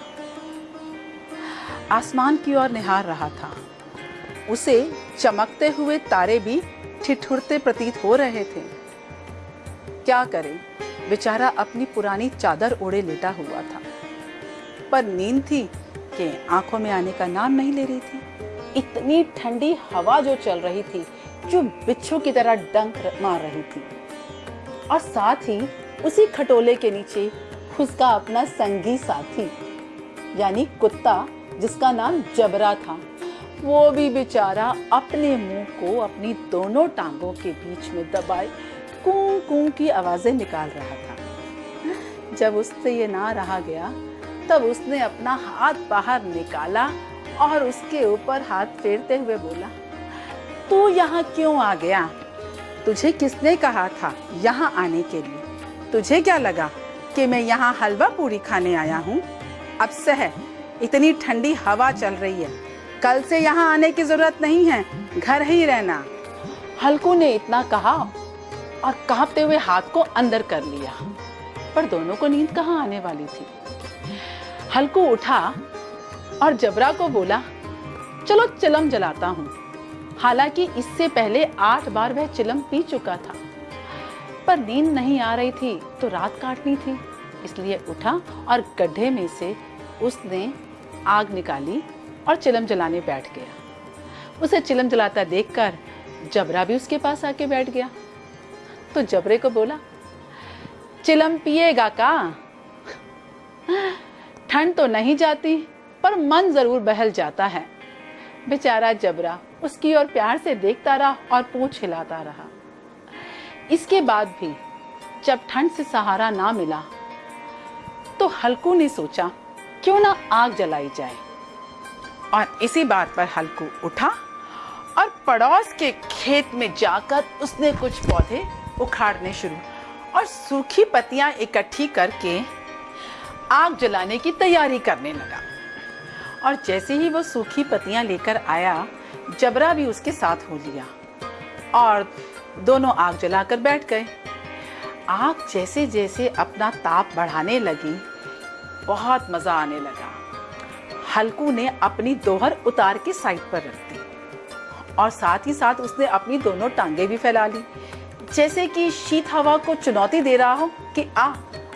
S3: आसमान की ओर निहार रहा था। उसे चमकते हुए तारे भी ठिठुरते प्रतीत हो रहे थे। क्या करे, बेचारा अपनी पुरानी चादर ओढ़े लेटा हुआ था, पर नींद थी कि आंखों में आने का नाम नहीं ले रही थी। इतनी ठंडी हवा जो चल रही थी, जो बिच्छू की तरह डंक मार रही थी, और साथ ही उसी खटोले के नीचे उसका अपना संगी साथी यानी कुत्ता, जिसका नाम जबरा था, वो भी बेचारा अपने मुंह को अपनी दोनों टांगों के बीच में दबाए कूं कूं की आवाजें निकाल रहा था। जब उससे ये ना रहा गया, तब उसने अपना हाथ बाहर निकाला और उसके ऊपर हाथ फेरते हुए बोला, तू यहाँ क्यों आ गया? तुझे किसने कहा था यहाँ आने के लिए? तुझे क्या लगा कि मैं यहाँ हलवा पूरी खाने आया हूँ? अब सह, इतनी ठंडी हवा चल रही है, कल से यहाँ आने की जरूरत नहीं है, घर ही रहना। हल्कू ने इतना कहा और कांपते हुए हाथ को अंदर कर लिया, पर दोनों को नींद कहाँ आने वाली थी। हल्कू उठा और जबरा को बोला, चलो चिलम जलाता हूँ। हालांकि इससे पहले 8 बार वह चिलम पी चुका था, पर नींद नहीं आ रही थी तो रात काटनी थी, इसलिए उठा और गड्ढे में से उसने आग निकाली और चिलम जलाने बैठ गया। उसे चिलम जलाता देखकर जबरा भी उसके पास आके बैठ गया। तो जबरे को बोला, चिलम पिएगा का? ठंड तो नहीं जाती, पर मन जरूर बहल जाता है। बेचारा जबरा उसकी ओर प्यार से देखता रहा और पूंछ हिलाता रहा। इसके बाद भी जब ठंड से सहारा ना मिला, तो हल्कू ने सोचा क्यों ना आग जलाई जाए। और इसी बात पर हल्कू उठा और पड़ोस के खेत में जाकर उसने कुछ पौधे उखाड़ने शुरू और सूखी पत्तियां इकट्ठी करके आग जलाने की तैयारी करने लगा। और जैसे ही वो सूखी पत्तियां लेकर आया, जबरा भी उसके साथ हो लिया और दोनों आग जलाकर बैठ गए। आग जैसे जैसे अपना ताप बढ़ाने लगी, बहुत मजा आने लगा। हल्कू ने अपनी दोहर उतार के साइड पर रख दी और साथ ही साथ उसने अपनी दोनों टांगे भी फैला ली, जैसे कि शीत हवा को चुनौती दे रहा हो कि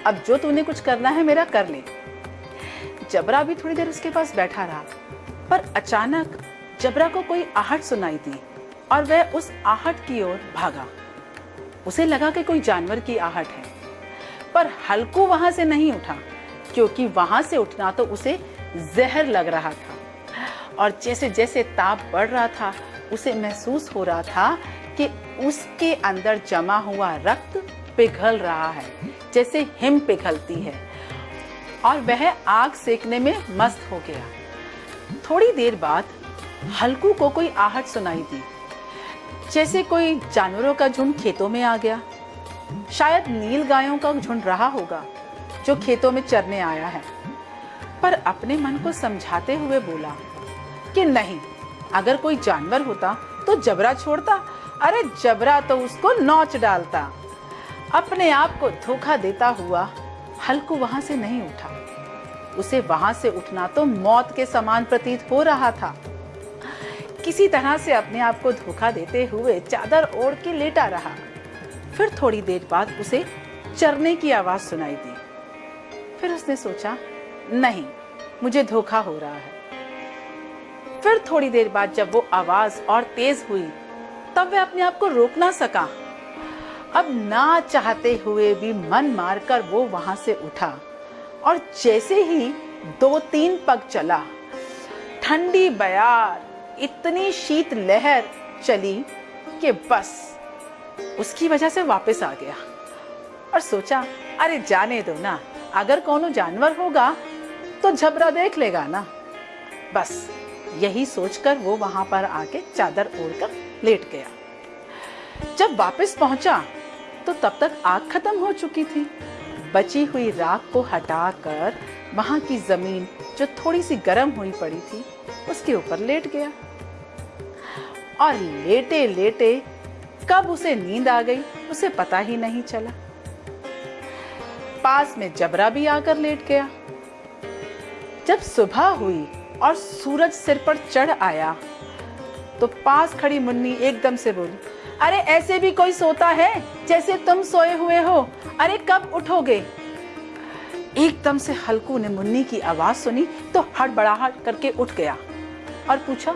S3: अब जो तूने कुछ करना है मेरा कर ले। जबरा भी थोड़ी देर उसके पास बैठा रहा, पर अचानक जबरा को कोई आहट सुनाई दी और वह उस आहट की ओर भागा। उसे लगा कि कोई जानवर की आहट है, पर हल्कू वहां से नहीं उठा, क्योंकि वहां से उठना तो उसे जहर लग रहा था। और जैसे जैसे ताप बढ़ रहा था, उसे महसूस हो रहा था कि उसके अंदर जमा हुआ रक्त पिघल रहा है, जैसे हिम पिघलती है, और वह आग सेकने में मस्त हो गया। थोड़ी देर बाद हल्कू को कोई आहट सुनाई दी, जैसे कोई जानवरों का झुंड खेतों में आ गया। शायद नील गायों का झुंड रहा होगा जो खेतों में चरने आया है। पर अपने मन को समझाते हुए बोला कि नहीं, अगर कोई जानवर होता तो जबरा छोड़ता, अरे जबरा तो उसको नोच डालता। अपने आप को धोखा देता हुआ हल्कू वहां से नहीं उठा। उसे वहां से उठना तो मौत के समान प्रतीत हो रहा था। किसी तरह से अपने आप को धोखा देते हुए चादर ओढ़ के लेटा रहा। फिर थोड़ी देर बाद उसे चरने की आवाज सुनाई दी। फिर उसने सोचा, नहीं, मुझे धोखा हो रहा है। फिर थोड़ी देर बाद जब वो आवाज और तेज हुई, तब वह अपने आप को रोक ना सका। अब ना चाहते हुए भी मन मारकर वो वहां से उठा और जैसे ही 2-3 पग चला, ठंडी बयार, इतनी शीत लहर चली कि बस उसकी वजह से वापस आ गया और सोचा, अरे जाने दो ना, अगर कोनो जानवर होगा तो जबरा देख लेगा ना। बस यही सोचकर वो वहां पर आके चादर ओढ़कर लेट गया। जब वापस पहुंचा तो तब तक आग खत्म हो चुकी थी। बची हुई राख को हटाकर वहां की जमीन जो थोड़ी सी गर्म हुई पड़ी थी, उसके ऊपर लेट गया। और लेटे लेटे कब उसे नींद आ गई उसे पता ही नहीं चला। पास में जबरा भी आकर लेट गया। जब सुबह हुई और सूरज सिर पर चढ़ आया तो पास खड़ी मुन्नी एकदम से बोली, अरे ऐसे भी कोई सोता है जैसे तुम सोए हुए हो, अरे कब उठोगे? एकदम से हल्कू ने मुन्नी की आवाज सुनी तो हड़बड़ाहट करके उठ गया और पूछा,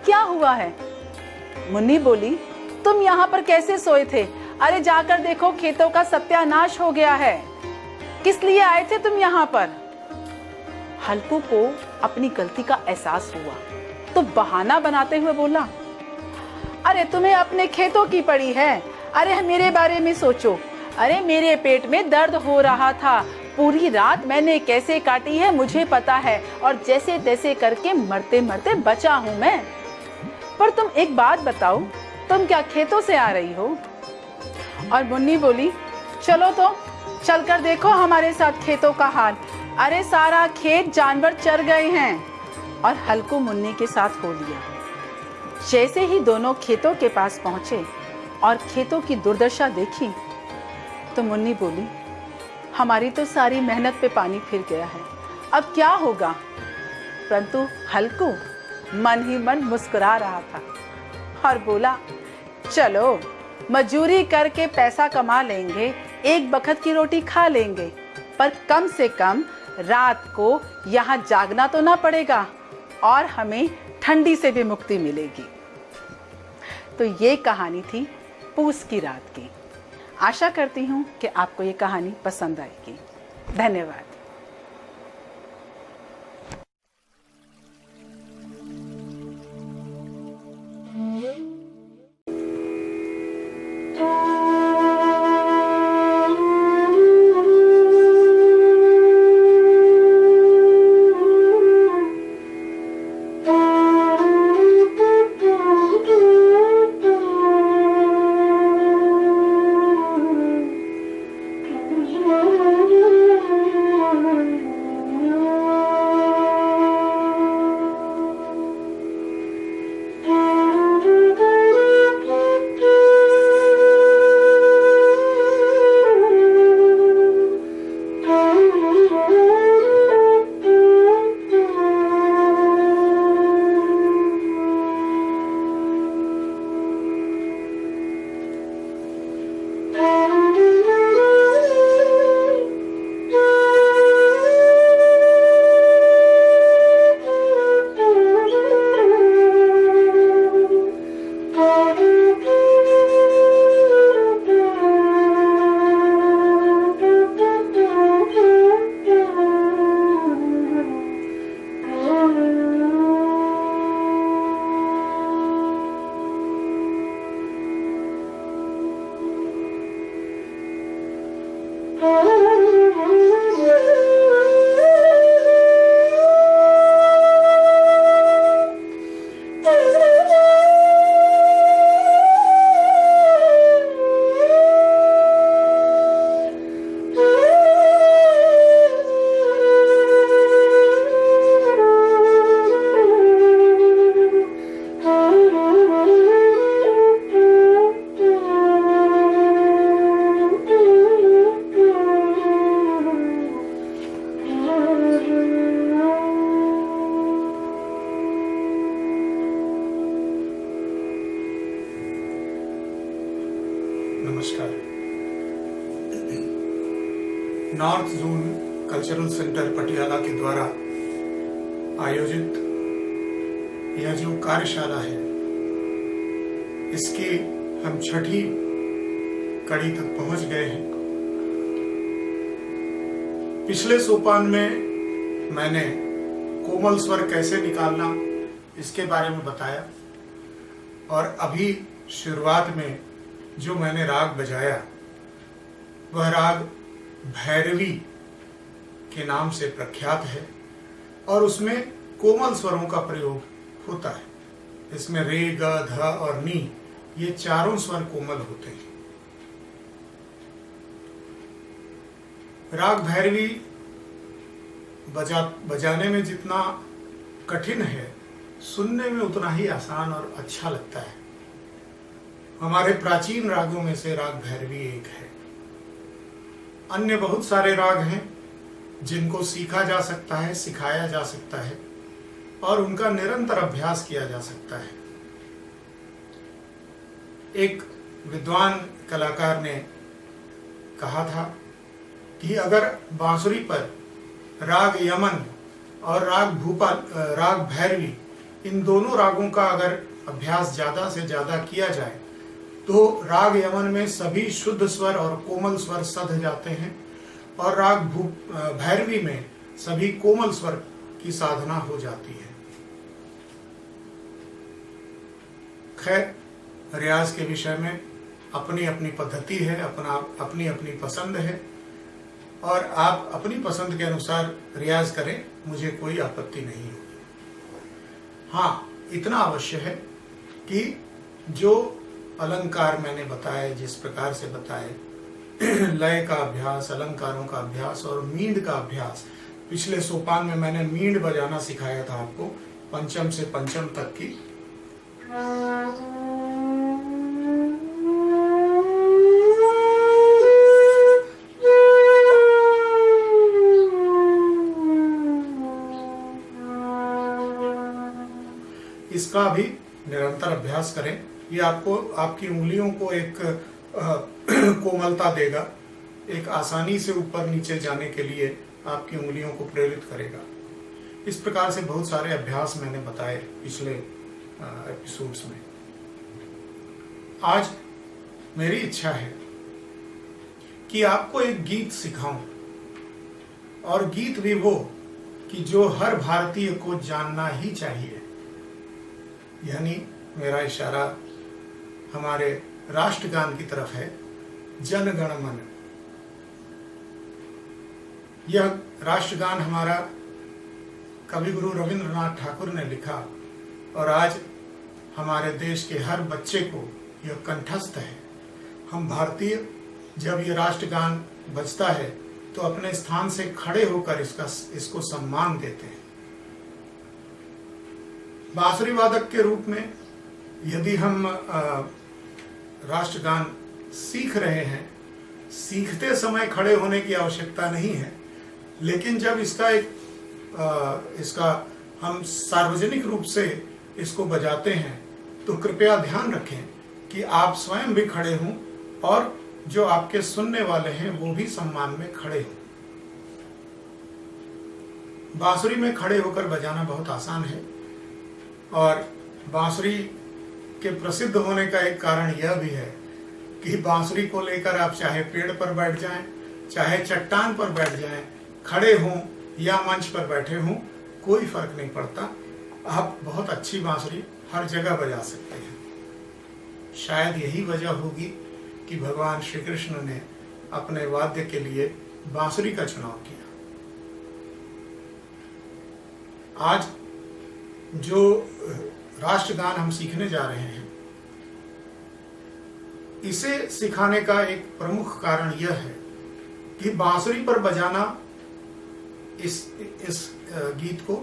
S3: क्या हुआ है? मुन्नी बोली, तुम यहाँ पर कैसे सोए थे? अरे जाकर देखो, खेतों का सत्यानाश हो गया है। किस लिए आए थे तुम यहाँ पर? हल्कू को अपनी गलती का एहसास हुआ तो बहाना बनाते हुए बोला, अरे तुम्हें अपने खेतों की पड़ी है, अरे मेरे बारे में सोचो। अरे मेरे पेट में दर्द हो रहा था, पूरी रात मैंने कैसे काटी है मुझे पता है, और जैसे तैसे करके मरते मरते बचा हूं मैं। पर तुम एक बात बताओ, तुम क्या खेतों से आ रही हो? और मुन्नी बोली, चलो तो चलकर देखो हमारे साथ खेतों का हाल, अरे सारा खेत जानवर चर गए हैं। और हल्कू मुन्नी के साथ हो लिया। जैसे ही दोनों खेतों के पास पहुंचे और खेतों की दुर्दशा देखी तो मुन्नी बोली, हमारी तो सारी मेहनत पे पानी फिर गया है, अब क्या होगा? परंतु हल्कू मन ही मन मुस्कुरा रहा था और बोला, चलो मजूरी करके पैसा कमा लेंगे, एक बखत की रोटी खा लेंगे, पर कम से कम रात को यहाँ जागना तो ना पड़ेगा और हमें ठंडी से भी मुक्ति मिलेगी। तो ये कहानी थी पूस की रात की। आशा करती हूँ कि आपको ये कहानी पसंद आएगी। धन्यवाद।
S4: नमस्कार। North zone cultural centre Patiala के द्वारा आयोजित यह जो कार्यशाला है, इसकी हम छठी कड़ी तक पहुंच गए हैं। पिछले सोपान में मैंने कोमल स्वर कैसे निकालना इसके बारे में बताया, और अभी शुरुआत में जो मैंने राग बजाया वह राग भैरवी के नाम से प्रख्यात है, और उसमें कोमल स्वरों का प्रयोग होता है। इसमें रे, ग, ध और नी ये चारों स्वर कोमल होते हैं। राग भैरवी बजाने में जितना कठिन है, सुनने में उतना ही आसान और अच्छा लगता है। हमारे प्राचीन रागों में से राग भैरवी एक है। अन्य बहुत सारे राग हैं जिनको सीखा जा सकता है, सिखाया जा सकता है, और उनका निरंतर अभ्यास किया जा सकता है। एक विद्वान कलाकार ने कहा था कि अगर बांसुरी पर राग यमन और राग भैरवी, इन दोनों रागों का अगर अभ्यास ज्यादा से ज्यादा किया जाए तो राग यमन में सभी शुद्ध स्वर और कोमल स्वर सध जाते हैं, और राग भैरवी में सभी कोमल स्वर की साधना हो जाती है। खैर, रियाज के विषय में अपनी अपनी पद्धति है, अपनी अपनी पसंद है, और आप अपनी पसंद के अनुसार रियाज करें, मुझे कोई आपत्ति नहीं होगी। हाँ, इतना अवश्य है कि जो अलंकार मैंने बताए, जिस प्रकार से बताए, लय का अभ्यास, अलंकारों का अभ्यास और मींड का अभ्यास, पिछले सोपान में मैंने मींड बजाना सिखाया था आपको, पंचम से पंचम तक की। इसका भी निरंतर अभ्यास करें। ये आपको आपकी उंगलियों को एक कोमलता देगा, एक आसानी से ऊपर नीचे जाने के लिए आपकी उंगलियों को प्रेरित करेगा। इस प्रकार से बहुत सारे अभ्यास मैंने बताए पिछले एपिसोड्स में। आज मेरी इच्छा है कि आपको एक गीत सिखाऊं, और गीत भी वो कि जो हर भारतीय को जानना ही चाहिए। यानी मेरा इशारा हमारे राष्ट्रगान की तरफ है, जन गण मन। यह राष्ट्रगान हमारा कवि गुरु रविंद्रनाथ ठाकुर ने लिखा, और आज हमारे देश के हर बच्चे को यह कंठस्थ है। हम भारतीय जब ये राष्ट्रगान बजता है तो अपने स्थान से खड़े होकर इसको सम्मान देते हैं। बांसुरी वादक के रूप में यदि हम राष्ट्रगान सीख रहे हैं, सीखते समय खड़े होने की आवश्यकता नहीं है, लेकिन जब इसका हम सार्वजनिक रूप से इसको बजाते हैं तो कृपया ध्यान रखें कि आप स्वयं भी खड़े हों, और जो आपके सुनने वाले हैं वो भी सम्मान में खड़े हों। बांसुरी में खड़े होकर बजाना बहुत आसान है, और बांसुरी के प्रसिद्ध होने का एक कारण यह भी है कि बांसुरी को लेकर आप चाहे पेड़ पर बैठ जाएं, चाहे चट्टान पर बैठ जाएं, खड़े हों या मंच पर बैठे हों, कोई फर्क नहीं पड़ता। आप बहुत अच्छी बांसुरी हर जगह बजा सकते हैं। शायद यही वजह होगी कि भगवान श्री कृष्ण ने अपने वाद्य के लिए बांसुरी का चुनाव किया। आज जो राष्ट्रगान हम सीखने जा रहे हैं, इसे सिखाने का एक प्रमुख कारण यह है कि बांसुरी पर बजाना इस गीत को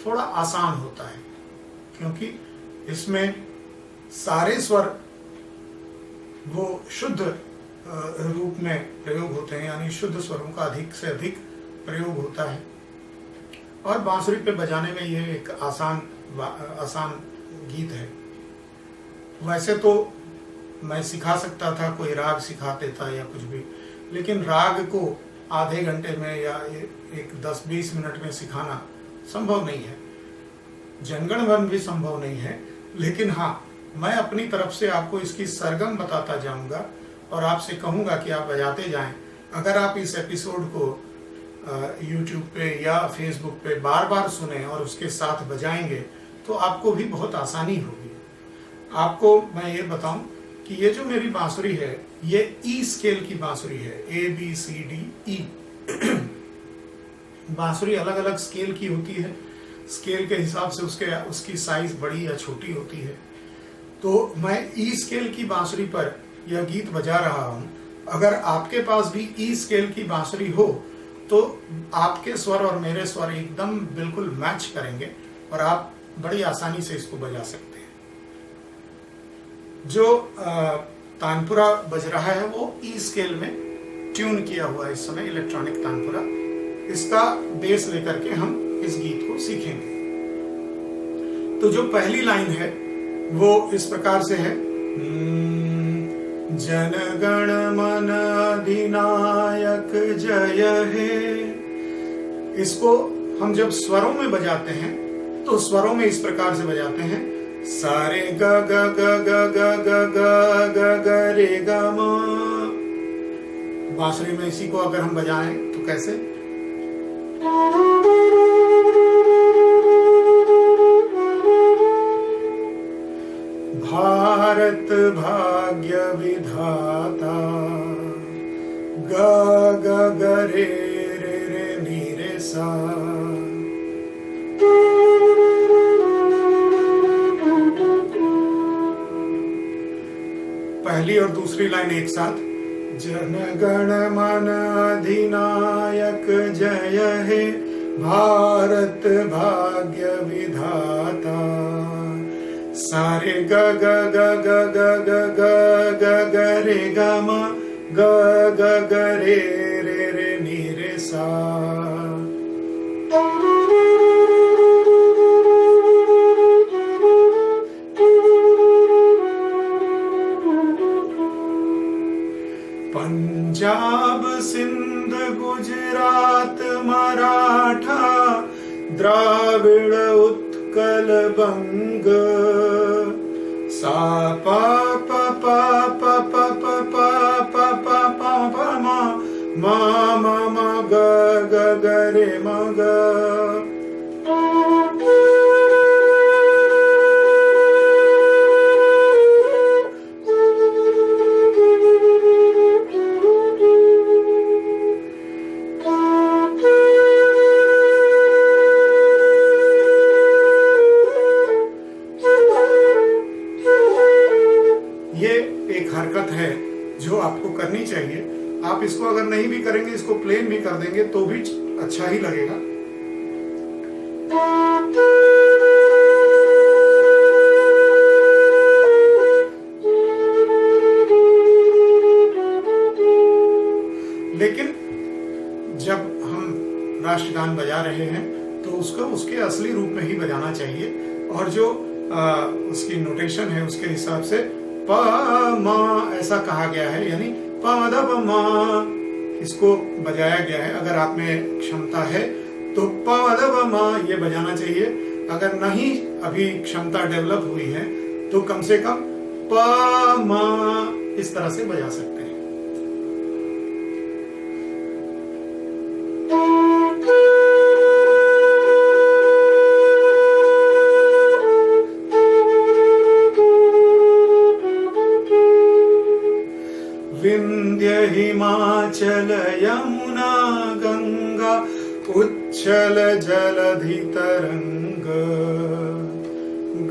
S4: थोड़ा आसान होता है, क्योंकि इसमें सारे स्वर वो शुद्ध रूप में प्रयोग होते हैं, यानी शुद्ध स्वरों का अधिक से अधिक प्रयोग होता है, और बांसुरी पे बजाने में यह एक आसान गीत है। वैसे तो मैं सिखा सकता था, कोई राग सिखा देता या कुछ भी, लेकिन राग को आधे घंटे में या एक 10-20 मिनट में सिखाना संभव नहीं है। जनगण मन भी संभव नहीं है। लेकिन हाँ, मैं अपनी तरफ से आपको इसकी सरगम बताता जाऊंगा और आपसे कहूंगा कि आप बजाते जाएं। अगर आप इस एपिसोड को YouTube पे या Facebook पे बार बार सुने और उसके साथ बजाएंगे तो आपको भी बहुत आसानी होगी। आपको मैं ये बताऊं कि ये जो मेरी बांसुरी है ये ई स्केल की बांसुरी है, ABCDE। बांसुरी अलग अलग स्केल की होती है, स्केल के हिसाब से उसकी साइज बड़ी या छोटी होती है। तो मैं ई स्केल की बांसुरी पर यह गीत बजा रहा हूं। अगर आपके पास भी ई स्केल की बांसुरी हो तो आपके स्वर और मेरे स्वर एकदम बिल्कुल मैच करेंगे और आप बड़ी आसानी से इसको बजा सकते हैं। जो तानपुरा बज रहा है वो ई स्केल में ट्यून किया हुआ है इस समय, इलेक्ट्रॉनिक तानपुरा। इसका बेस लेकर के हम इस गीत को सीखेंगे। तो जो पहली लाइन है वो इस प्रकार से है, जन गण मन अधिनायक जय हे। इसको हम जब स्वरों में बजाते हैं तो स्वरों में इस प्रकार से बजाते हैं, सारे ग ग ग ग ग ग ग ग ग रे ग म। बांसुरी में इसी को अगर हम बजाएं तो कैसे, भारत भाग्य विधाता ग ग ग रे रे रे नी रे सा। पहली और दूसरी लाइन एक साथ, जन गण मन अधिनायक जय हे, भारत भाग्य विधाता, सारे ग ग ग ग ग ग ग ग ग रे ग म, ग ग ग रे रे रे नी रे सा। पंजाब सिंध गुजरात मराठा द्राविड़ उत्कल बंग, सा पा पा पा पा पा पा पा पा पा पा पा मा मा मा मा ग ग ग रे म ग। जो आपको करनी चाहिए। आप इसको अगर नहीं भी करेंगे, इसको प्लेन भी कर देंगे तो भी अच्छा ही लगेगा। लेकिन जब हम राष्ट्रगान बजा रहे हैं तो उसको उसके असली रूप में ही बजाना चाहिए और जो उसकी नोटेशन है उसके हिसाब से प मा ऐसा कहा गया है, यानी प द प मा इसको बजाया गया है। अगर आप में क्षमता है तो प द प मा ये बजाना चाहिए। अगर नहीं अभी क्षमता डेवलप हुई है तो कम से कम प मा इस तरह से बजा सकते हैं। विंध्य हिमाचल यमुना गंगा उच्छल जलधि तरंग,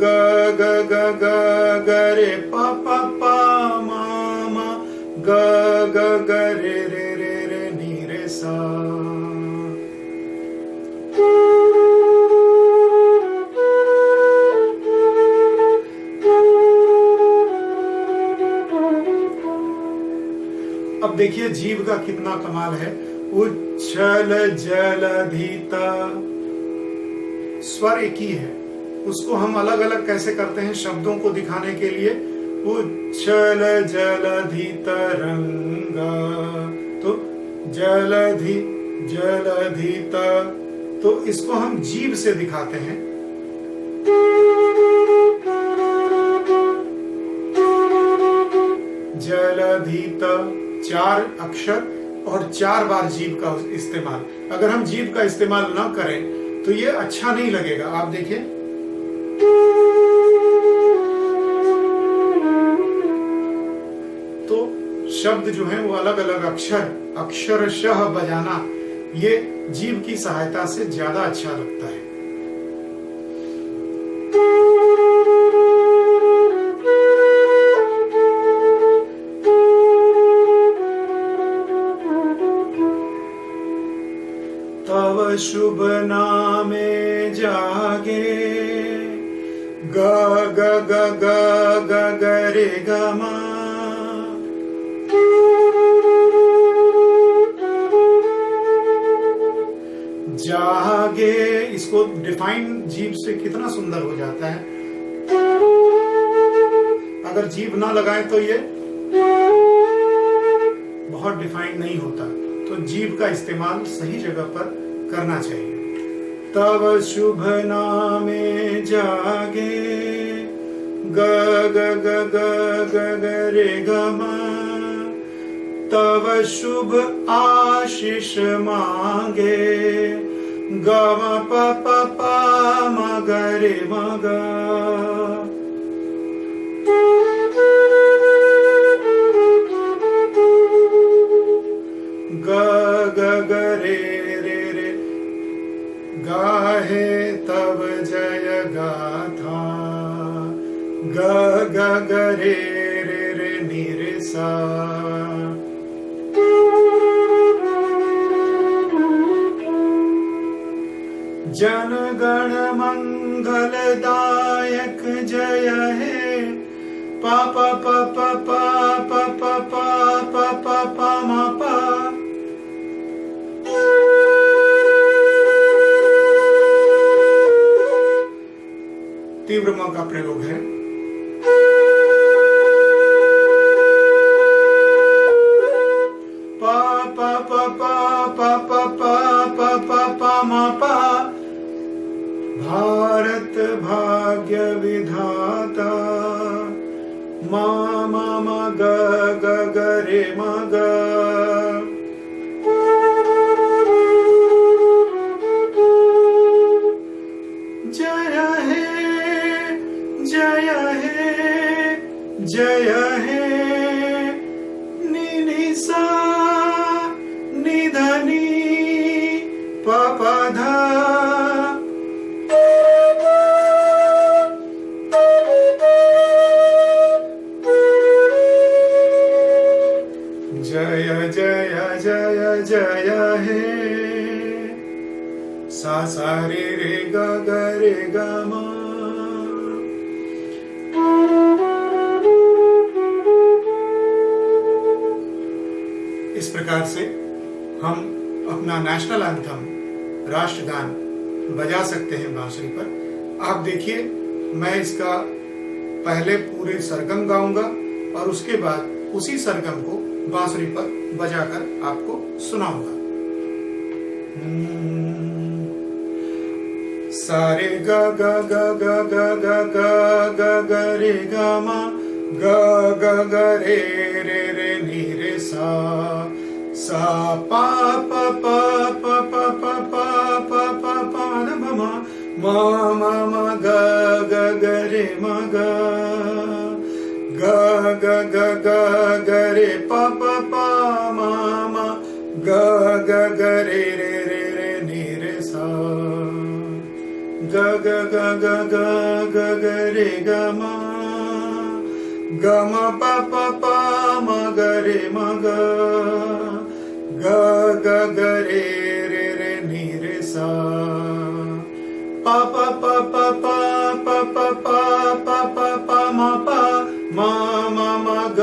S4: ग ग ग ग ग रे प प प मा मा ग ग ग रे रे रे रे नी रे सा। अब देखिए जीव का कितना कमाल है। उच्छल जलधिता, स्वर एक ही है, उसको हम अलग अलग कैसे करते हैं शब्दों को दिखाने के लिए। उच्छल जलधि तरंगा, तो जलधि जलधि त, तो इसको हम जीभ से दिखाते हैं। जलधि त 4 अक्षर और 4 बार जीभ का इस्तेमाल। अगर हम जीभ का इस्तेमाल ना करें तो ये अच्छा नहीं लगेगा। आप देखिए, तो शब्द जो है वो अलग अलग अक्षरशः बजाना, ये जीभ की सहायता से ज्यादा अच्छा लगता है। तव शुभ नामे जागे, ग ग ग ग ग ग रे ग मा, जागे, इसको डिफाइन जीभ से कितना सुंदर हो जाता है। अगर जीभ ना लगाए तो ये बहुत डिफाइन नहीं होता, तो जीभ का इस्तेमाल सही जगह पर करना चाहिए। तव शुभ नामे जागे, ग ग ग ग ग ग रे ग मा, तव शुभ आशीष मांगे, ग म प प प म ग रे म ग, ग ग ग रे रे रे, गाहे तब जय गाथा, ग ग ग रे रे रे नी रे सा, जन गण मंगलदायक जय हे, पा पा पा पा पा पा पा पा पा पा मा पा, तीव्र म का प्रयोग है। पा पा पा पा पा पा पा पा पा पा मा पा, भारत भाग्य विधाता, मा मा मा ग ग ग रे मा ग, जय हे जय हे जय हे, नि नि सा नि ध नि प प ध, जय जय जय जय हे, सा सा रे रे ग ग रे ग मा। इस प्रकार से हम अपना नेशनल एंथम, राष्ट्रगान बजा सकते हैं बांसुरी पर। आप देखिए, मैं इसका पहले पूरे सरगम गाऊंगा और उसके बाद उसी सरगम को बांसुरी पर बजाकर आपको सुनाऊंगा। सारे ग ग ग ग ग ग ग ग ग रे ग मा, ग ग ग रे रे रे नी रे सा, सा पा प प प प प प प प प म म म म म ग ग ग रे म ग, ग ग ग ग ग रे प प प म म, ग ग ग रे रे रे रे नी रे सा, ग ग ग ग ग ग ग रे ग मा, ग म प प प म ग रे म ग, ग ग ग रे रे रे नी रे सा, प प प प प प प प प प प म प म म म ग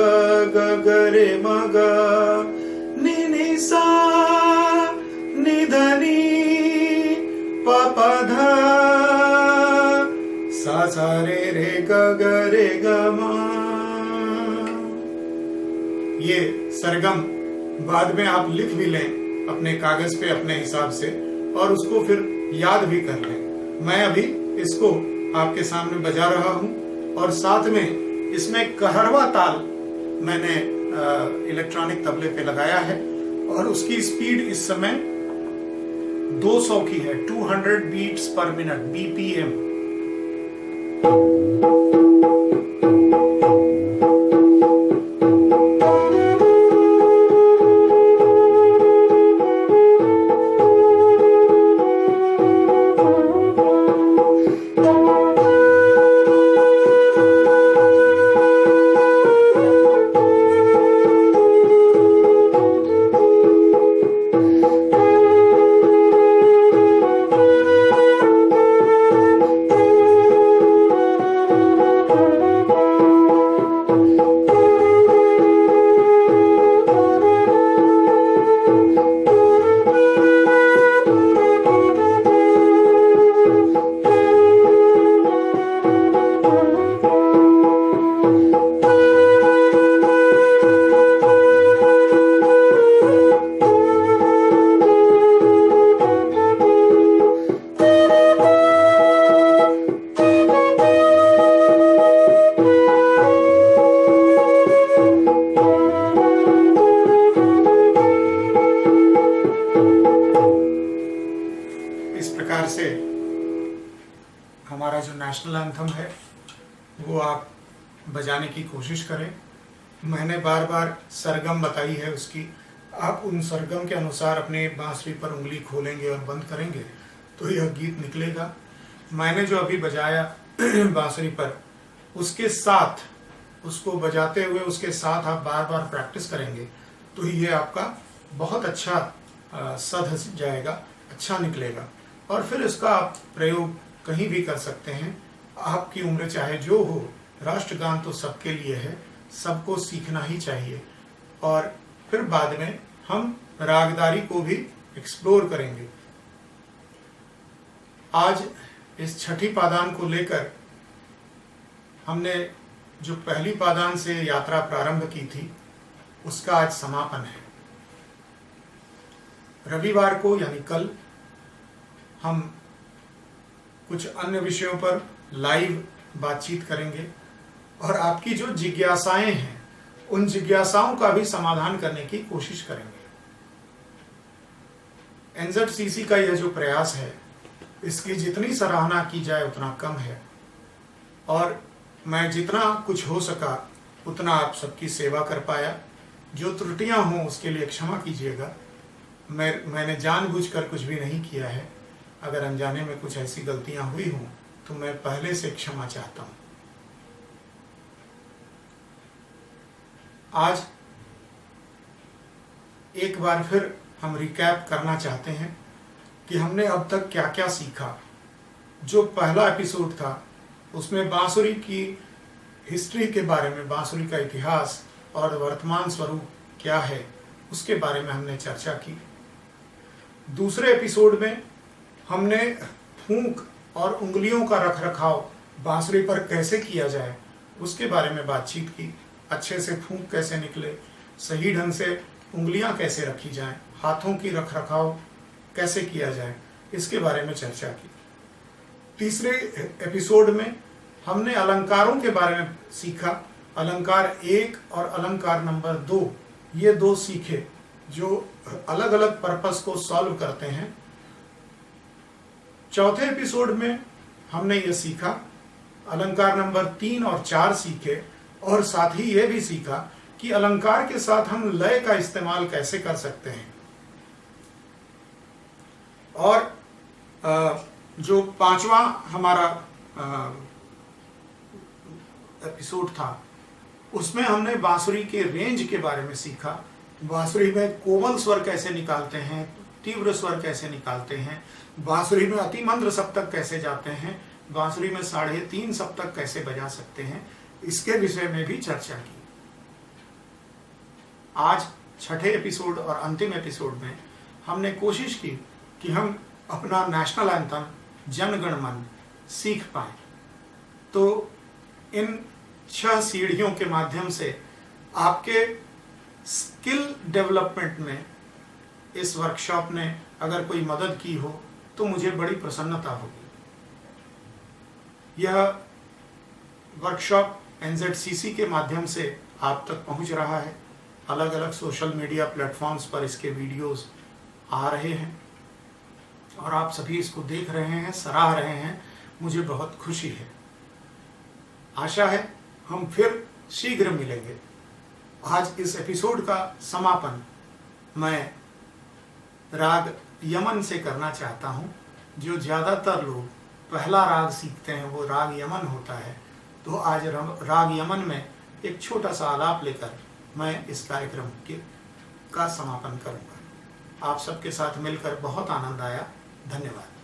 S4: ग ग रे म ग, नि नि सा नि ध नि प प ध, सा सा रे रे ग ग रे ग मा। ये सरगम बाद में आप लिख भी लें अपने कागज पे अपने हिसाब से और उसको फिर याद भी कर लें। मैं अभी इसको आपके सामने बजा रहा हूं और साथ में इसमें कहरवा ताल मैंने इलेक्ट्रॉनिक तबले पे लगाया है और उसकी स्पीड इस समय 200 की है, 200 बीट्स पर मिनट, BPM। हमारा जो नेशनल एंथम है वो आप बजाने की कोशिश करें। मैंने बार बार सरगम बताई है उसकी, आप उन सरगम के अनुसार अपने बांसुरी पर उंगली खोलेंगे और बंद करेंगे तो यह गीत निकलेगा। मैंने जो अभी बजाया बांसुरी पर, उसके साथ उसको बजाते हुए उसके साथ आप बार बार प्रैक्टिस करेंगे तो ये आपका बहुत अच्छा सध जाएगा, अच्छा निकलेगा। और फिर इसका आप प्रयोग कहीं भी कर सकते हैं। आपकी उम्र चाहे जो हो, राष्ट्रगान तो सबके लिए है, सबको सीखना ही चाहिए। और फिर बाद में हम रागदारी को भी एक्सप्लोर करेंगे। आज इस छठी पादान को लेकर हमने जो पहली पादान से यात्रा प्रारंभ की थी उसका आज समापन है। रविवार को यानी कल हम कुछ अन्य विषयों पर लाइव बातचीत करेंगे और आपकी जो जिज्ञासाएं हैं उन जिज्ञासाओं का भी समाधान करने की कोशिश करेंगे। एनजेडसीसी का यह जो प्रयास है इसकी जितनी सराहना की जाए उतना कम है और मैं जितना कुछ हो सका उतना आप सबकी सेवा कर पाया। जो त्रुटियां हों उसके लिए क्षमा कीजिएगा। मैंने जानबूझकर कुछ भी नहीं किया है। अगर अनजाने में कुछ ऐसी गलतियां हुई हों तो मैं पहले से क्षमा चाहता हूं। आज एक बार फिर हम रिकैप करना चाहते हैं कि हमने अब तक क्या क्या सीखा। जो पहला एपिसोड था उसमें बांसुरी की हिस्ट्री के बारे में, बांसुरी का इतिहास और वर्तमान स्वरूप क्या है उसके बारे में हमने चर्चा की। दूसरे एपिसोड में हमने फूंक और उंगलियों का रखरखाव बांसुरी पर कैसे किया जाए उसके बारे में बातचीत की। अच्छे से फूंक कैसे निकले, सही ढंग से उंगलियां कैसे रखी जाएं, हाथों की रखरखाव कैसे किया जाए, इसके बारे में चर्चा की। तीसरे एपिसोड में हमने अलंकारों के बारे में सीखा। अलंकार 1 और अलंकार नंबर 2, ये 2 सीखे जो अलग अलग पर्पस को सॉल्व करते हैं। चौथे एपिसोड में हमने ये सीखा, अलंकार नंबर 3 और 4 सीखे और साथ ही ये भी सीखा कि अलंकार के साथ हम लय का इस्तेमाल कैसे कर सकते हैं। और जो 5वां हमारा एपिसोड था उसमें हमने बांसुरी के रेंज के बारे में सीखा। बांसुरी में कोमल स्वर कैसे निकालते हैं, तीव्र स्वर कैसे निकालते हैं, बांसुरी में अति मंद्र सप्तक कैसे जाते हैं, बांसुरी में 3.5 सप्तक कैसे बजा सकते हैं, इसके विषय में भी चर्चा की। आज छठे एपिसोड और अंतिम एपिसोड में हमने कोशिश की कि हम अपना नेशनल एंथम जन गण मन सीख पाए। तो इन 6 सीढ़ियों के माध्यम से आपके स्किल डेवलपमेंट में इस वर्कशॉप ने अगर कोई मदद की हो तो मुझे बड़ी प्रसन्नता होगी। यह वर्कशॉप NZCC के माध्यम से आप तक पहुंच रहा है। अलग अलग सोशल मीडिया प्लेटफॉर्म्स पर इसके वीडियोस आ रहे हैं और आप सभी इसको देख रहे हैं, सराह रहे हैं। मुझे बहुत खुशी है। आशा है हम फिर शीघ्र मिलेंगे। आज इस एपिसोड का समापन मैं राग यमन से करना चाहता हूं। जो ज़्यादातर लोग पहला राग सीखते हैं वो राग यमन होता है, तो आज राग यमन में एक छोटा सा आलाप लेकर मैं इस कार्यक्रम का समापन करूंगा। आप सबके साथ मिलकर बहुत आनंद आया। धन्यवाद।